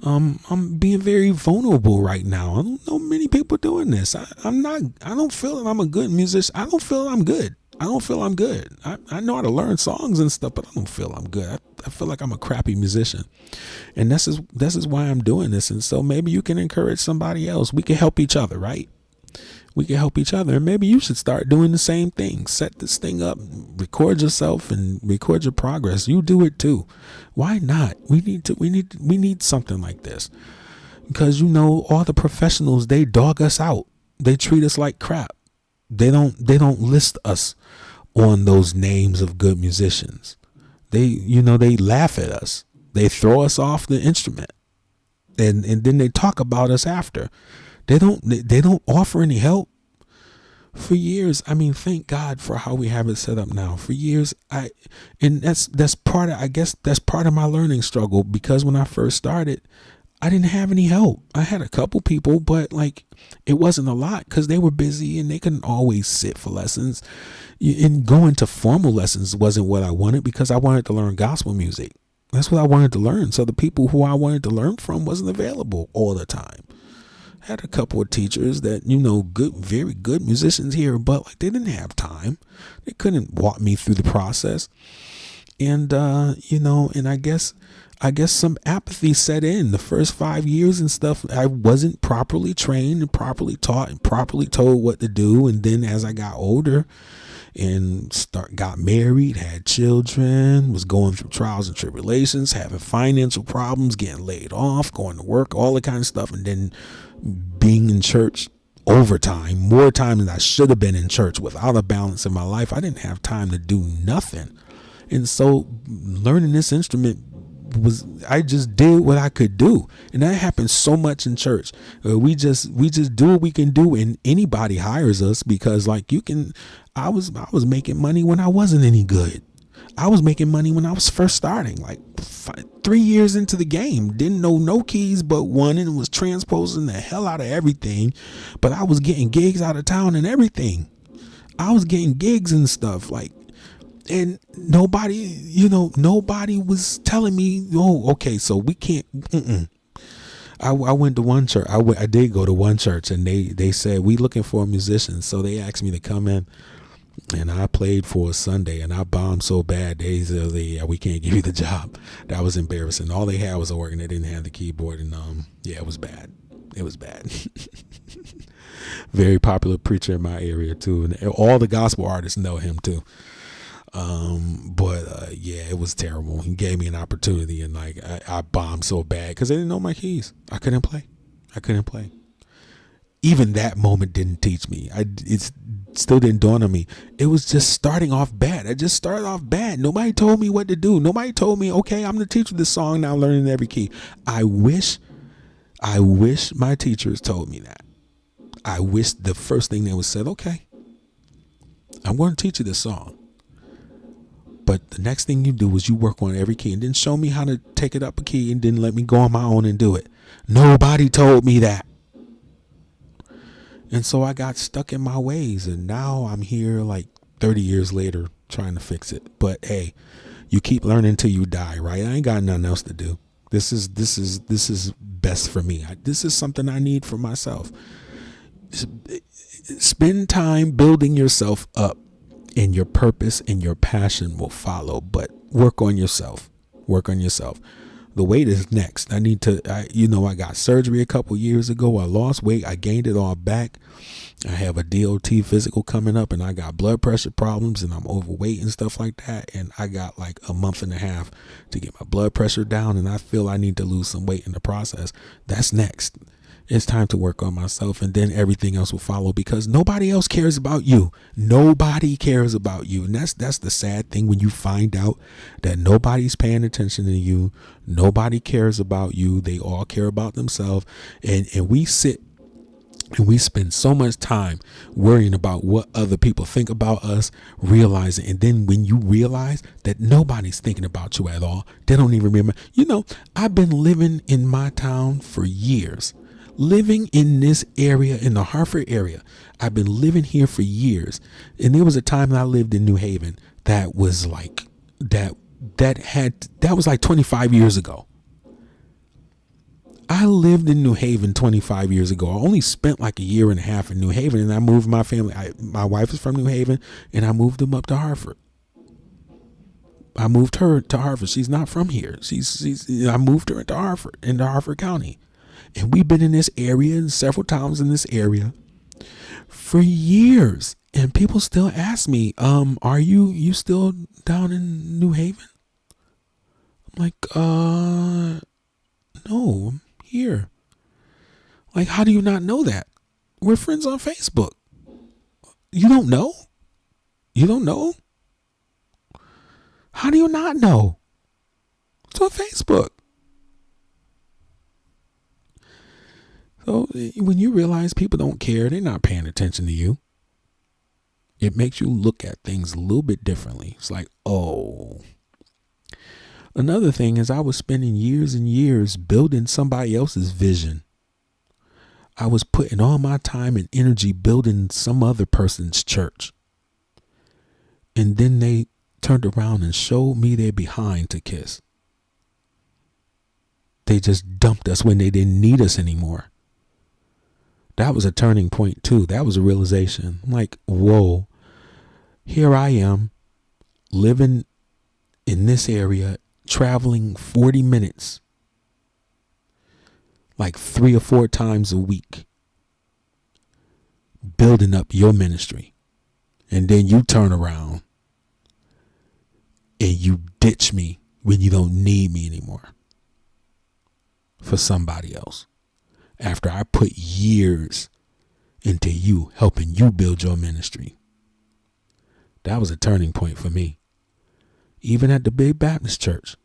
I'm being very vulnerable right now. I don't know many people doing this. I don't feel that I'm a good musician. I don't feel I'm good. I know how to learn songs and stuff, but I don't feel I'm good. I feel like I'm a crappy musician. And this is why I'm doing this. And so maybe you can encourage somebody else. We can help each other, right? We can help each other. And maybe you should start doing the same thing. Set this thing up, record yourself and record your progress. You do it too. Why not? We need something like this, because, you know, all the professionals, they dog us out. They treat us like crap. They don't list us on those names of good musicians. They laugh at us. They throw us off the instrument. And then they talk about us after. They don't offer any help. For years, I mean, thank God for how we have it set up now. For years, that's part of my learning struggle, because when I first started, I didn't have any help. I had a couple people, but it wasn't a lot, because they were busy and they couldn't always sit for lessons. And going to formal lessons wasn't what I wanted, because I wanted to learn gospel music. That's what I wanted to learn. So the people who I wanted to learn from wasn't available all the time. Had a couple of teachers that, very good musicians here, but they didn't have time. They couldn't walk me through the process. And, and I guess some apathy set in the first 5 years and stuff. I wasn't properly trained and properly taught and properly told what to do. And then as I got older and got married, had children, was going through trials and tribulations, having financial problems, getting laid off, going to work, all the kind of stuff. And then being in church overtime, more time than I should have been in church, without a balance in my life. I didn't have time to do nothing. And so learning this instrument I just did what I could do. And that happens so much in church. We just do what we can do, and anybody hires us, because I was making money when I wasn't any good. I was making money when I was first starting, 3 years into the game. Didn't know no keys but one, and was transposing the hell out of everything. But I was getting gigs out of town and everything. I was getting gigs and stuff, and nobody was telling me, oh, okay, so we can't. I went to one church. I did go to one church, and they said, we looking for a musician. So they asked me to come in. And I played for a Sunday, and I bombed so bad. They said, yeah, we can't give you the job. That was embarrassing. All they had was an organ. They didn't have the keyboard. And yeah, it was bad. It was bad. Very popular preacher in my area too. And all the gospel artists know him too. But yeah, it was terrible. He gave me an opportunity, and I bombed so bad because they didn't know my keys. I couldn't play. Even that moment didn't teach me. It still didn't dawn on me. It was just starting off bad. I just started off bad. Nobody told me what to do. Nobody told me, okay, I'm the teacher of this song now, learning every key. I wish my teachers told me that. I wish the first thing they would said, okay, I'm going to teach you this song, but the next thing you do is you work on every key, and then show me how to take it up a key, and then let me go on my own and do it. Nobody told me that. And so I got stuck in my ways, and now I'm here 30 years later trying to fix it. But hey, you keep learning till you die, right? I ain't got nothing else to do. This is best for me. This is something I need for myself. Spend time building yourself up, and your purpose and your passion will follow. But work on yourself. Work on yourself. The weight is next. I got surgery a couple years ago. I lost weight. I gained it all back. I have a DOT physical coming up, and I got blood pressure problems, and I'm overweight and stuff like that. And I got like a month and a half to get my blood pressure down, and I feel I need to lose some weight in the process. That's next. It's time to work on myself, and then everything else will follow, because nobody else cares about you. Nobody cares about you. And that's the sad thing, when you find out that nobody's paying attention to you. Nobody cares about you. They all care about themselves. And we sit and we spend so much time worrying about what other people think about us, realizing. And then when you realize that nobody's thinking about you at all, they don't even remember. I've been living in my town for years. Living in this area, in the Hartford area. I've been living here for years. And there was a time that I lived in New Haven that was like, that was like 25 years ago. I lived in New Haven 25 years ago. I only spent like a year and a half in New Haven, and I moved my family. My wife is from New Haven, and I moved them up to Hartford. I moved her to Hartford. She's not from here. I moved her into Hartford County. And we've been in this area, and several times in this area for years. And people still ask me, are you still down in New Haven? I'm like, no, I'm here. Like, how do you not know that? We're friends on Facebook. You don't know? You don't know? How do you not know? It's on Facebook. So when you realize people don't care, they're not paying attention to you, it makes you look at things a little bit differently. It's like, oh. Another thing is, I was spending years and years building somebody else's vision. I was putting all my time and energy building some other person's church. And then they turned around and showed me their behind to kiss. They just dumped us when they didn't need us anymore. That was a turning point too. That was a realization. I'm like, whoa, here I am living in this area, traveling 40 minutes, like 3 or 4 times a week, building up your ministry. And then you turn around and you ditch me when you don't need me anymore for somebody else. After I put years into you, helping you build your ministry. That was a turning point for me. Even at the Big Baptist Church,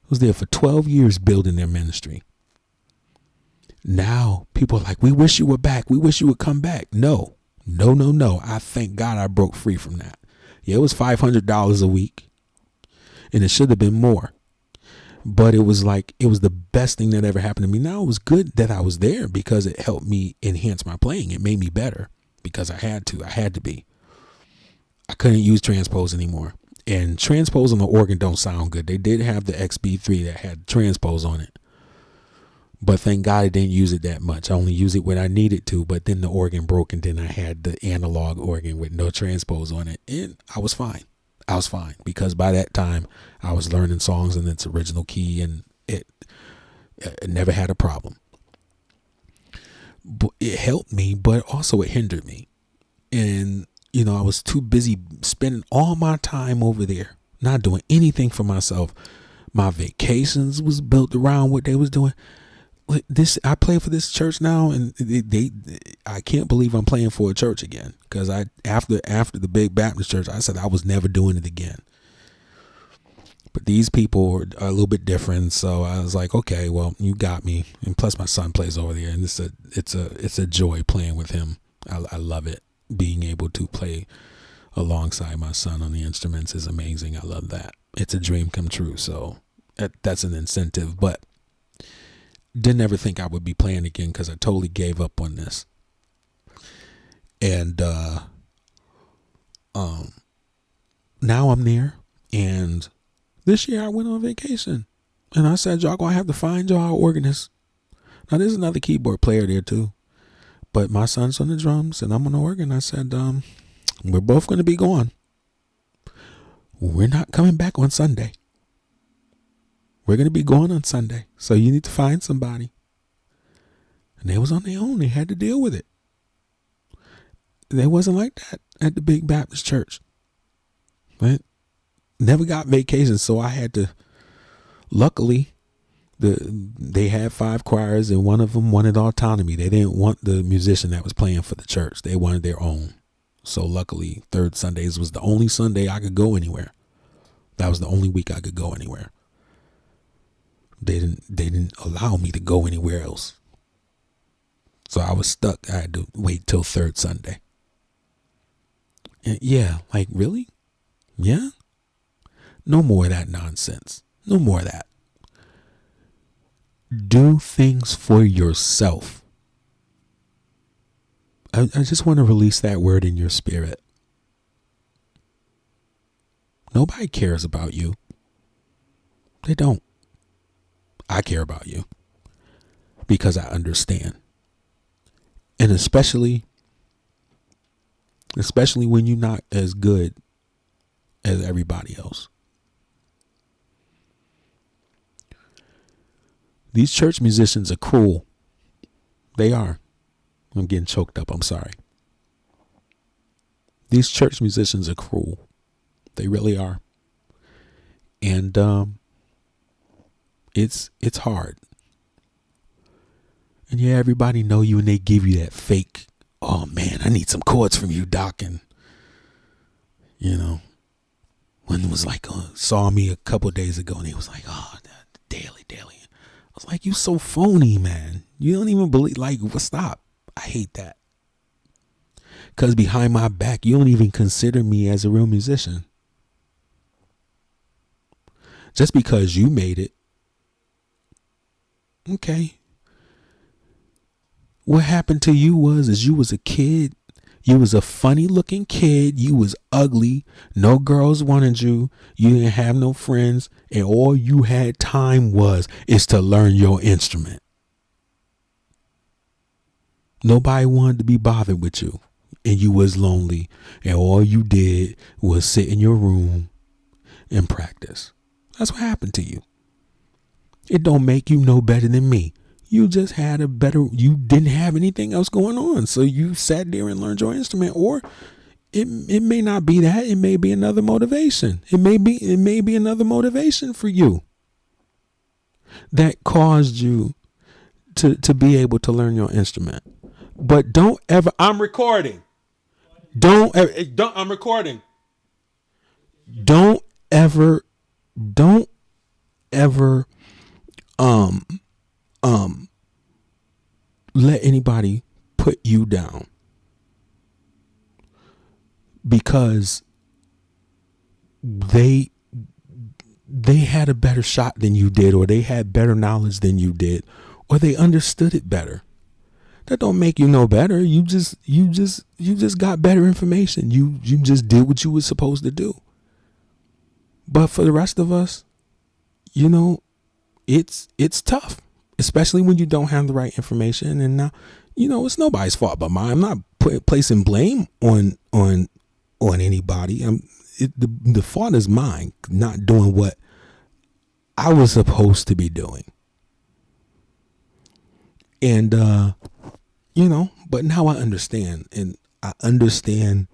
I was there for 12 years building their ministry. Now people are like, we wish you were back. We wish you would come back. No. I thank God I broke free from that. Yeah, it was $500 a week, and it should have been more. But it was the best thing that ever happened to me. Now, it was good that I was there, because it helped me enhance my playing. It made me better because I had to be. I couldn't use transpose anymore. And transpose on the organ don't sound good. They did have the XB3 that had transpose on it. But thank God I didn't use it that much. I only used it when I needed to. But then the organ broke, and then I had the analog organ with no transpose on it. And I was fine. Because by that time I was learning songs in its original key, and it never had a problem. But it helped me, but also it hindered me. And, I was too busy spending all my time over there, not doing anything for myself. My vacations was built around what they was doing. I play for this church now, and I can't believe I'm playing for a church again, because after the Big Baptist Church, I said I was never doing it again. But these people are a little bit different, so I was like, okay, well, you got me. And plus, my son plays over there, and it's a joy playing with him. I love it. Being able to play alongside my son on the instruments is amazing. I love that. It's a dream come true. So that's an incentive, but didn't ever think I would be playing again, because I totally gave up on this. And Now I'm there, and this year I went on vacation, and I said, y'all gonna have to find y'all organist. Now there's another keyboard player there too, but my son's on the drums and I'm on the organ. I said, we're both gonna be gone. We're not coming back on Sunday. We're gonna be going on Sunday, so you need to find somebody. And they was on their own. They had to deal with it. They wasn't like that at the Big Baptist Church. Right? Never got vacations, so I had to. Luckily, they had 5 choirs, and one of them wanted autonomy. They didn't want the musician that was playing for the church. They wanted their own. So luckily, third Sundays was the only Sunday I could go anywhere. That was the only week I could go anywhere. They didn't allow me to go anywhere else. So I was stuck. I had to wait till third Sunday. And yeah, like really? Yeah? No more of that nonsense. No more of that. Do things for yourself. I just want to release that word in your spirit. Nobody cares about you. They don't. I care about you because I understand. And especially when you're not as good as everybody else. These church musicians are cruel. They are. I'm getting choked up. I'm sorry. These church musicians are cruel. They really are. And it's hard. And yeah, everybody know you and they give you that fake, oh man, I need some chords from you, Doc. And when it was like saw me a couple of days ago and he was like, oh, daily. I was like, you so phony, man. You don't even believe, stop. I hate that. Because behind my back, you don't even consider me as a real musician. Just because you made it. Okay. What happened to you was you was a kid. You was a funny looking kid. You was ugly. No girls wanted you. You didn't have no friends. And all you had time is to learn your instrument. Nobody wanted to be bothered with you. And you was lonely. And all you did was sit in your room and practice. That's what happened to you. It don't make you no better than me. You just had you didn't have anything else going on. So you sat there and learned your instrument. Or it may not be that. It may be another motivation. It may be another motivation for you that caused you to be able to learn your instrument. But don't ever, I'm recording. I'm recording. Don't ever let anybody put you down because they had a better shot than you did, or they had better knowledge than you did, or they understood it better. That don't make you no better. You just got better information. You just did what you were supposed to do. But for the rest of us, it's tough, especially when you don't have the right information. And now, it's nobody's fault but mine. I'm not placing blame on anybody. The fault is mine, not doing what I was supposed to be doing. And but now I understand, and I understand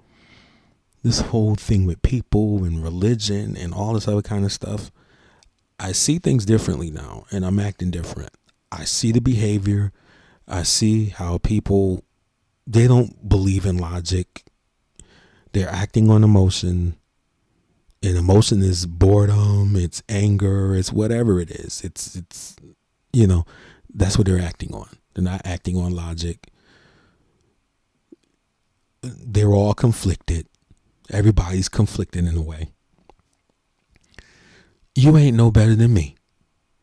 this whole thing with people and religion and all this other kind of stuff. I see things differently now, and I'm acting different. I see the behavior. I see how people, they don't believe in logic. They're acting on emotion. And emotion is boredom, it's anger, it's whatever it is. It's that's what they're acting on. They're not acting on logic. They're all conflicted. Everybody's conflicted in a way. You ain't no better than me.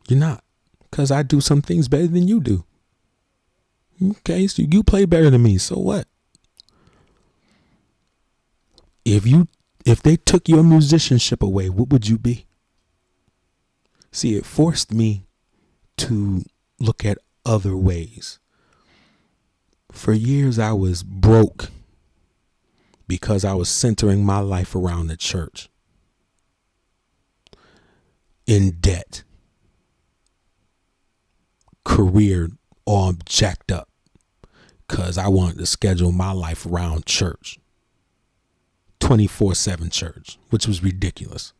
You're not. Because I do some things better than you do. Okay, so you play better than me. So what? If they took your musicianship away, what would you be? See, it forced me to look at other ways. For years, I was broke because I was centering my life around the church. In debt. Career all jacked up because I wanted to schedule my life around church. 24/7 church, which was ridiculous.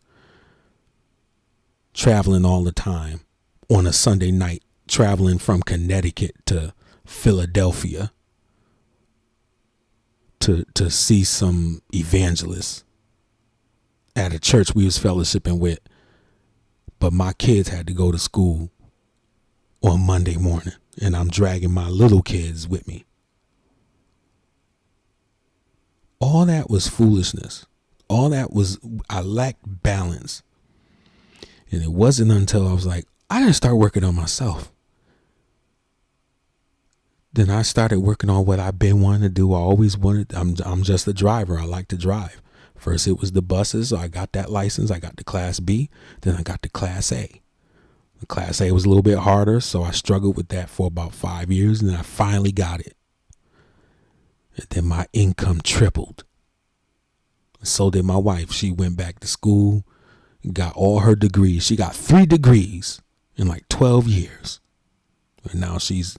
Traveling all the time on a Sunday night, traveling from Connecticut to Philadelphia to see some evangelists at a church we was fellowshipping with. But my kids had to go to school on Monday morning, and I'm dragging my little kids with me. All that was foolishness. All that was, I lacked balance. And it wasn't until I was like, I didn't start working on myself. Then I started working on what I've been wanting to do. I always wanted, I'm just a driver. I like to drive. First it was the buses. So I got that license. I got the Class B. Then I got the Class A. The Class A was a little bit harder, so I struggled with that for about 5 years, and then I finally got it. And then my income tripled. So did my wife. She went back to school, got all her degrees. She got 3 degrees in like 12 years. And now she's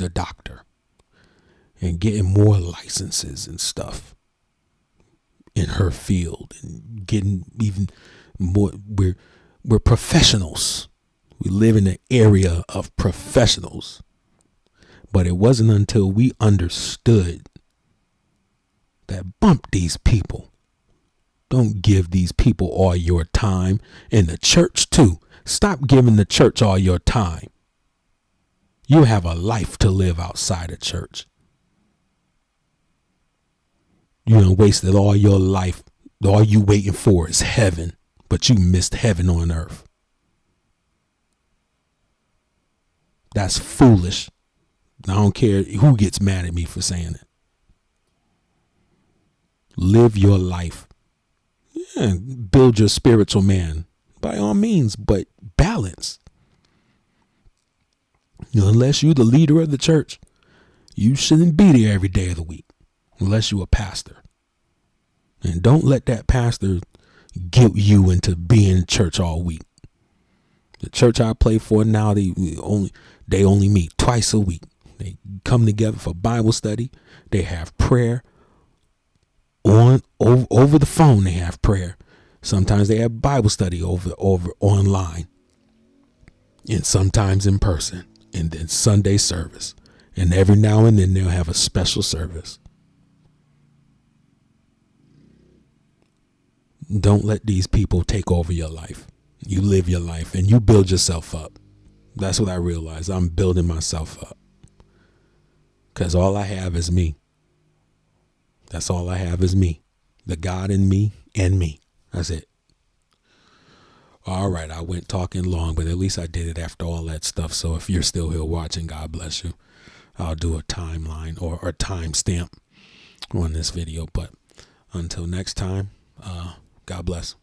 a doctor and getting more licenses and stuff in her field and getting even more. We're professionals. We live in an area of professionals. But it wasn't until we understood that bump these people. Don't give these people all your time. And the church too. Stop giving the church all your time. You have a life to live outside of church. You done wasted all your life. All you waiting for is heaven. But you missed heaven on earth. That's foolish. I don't care who gets mad at me for saying it. Live your life. Yeah, build your spiritual man by all means, but balance. Unless you're the leader of the church, you shouldn't be there every day of the week unless you're a pastor. And don't let that pastor guilt you into being in church all week. The church I play for now, they only meet twice a week. They come together for Bible study. They have prayer over the phone. They have prayer. Sometimes they have Bible study over online, and sometimes in person, and then Sunday service. And every now and then they'll have a special service. Don't let these people take over your life. You live your life and you build yourself up. That's what I realized. I'm building myself up. Because all I have is me. That's all I have is me. The God in me and me. That's it. All right. I went talking long, but at least I did it after all that stuff. So if you're still here watching, God bless you. I'll do a timeline or a timestamp on this video. But until next time, God bless.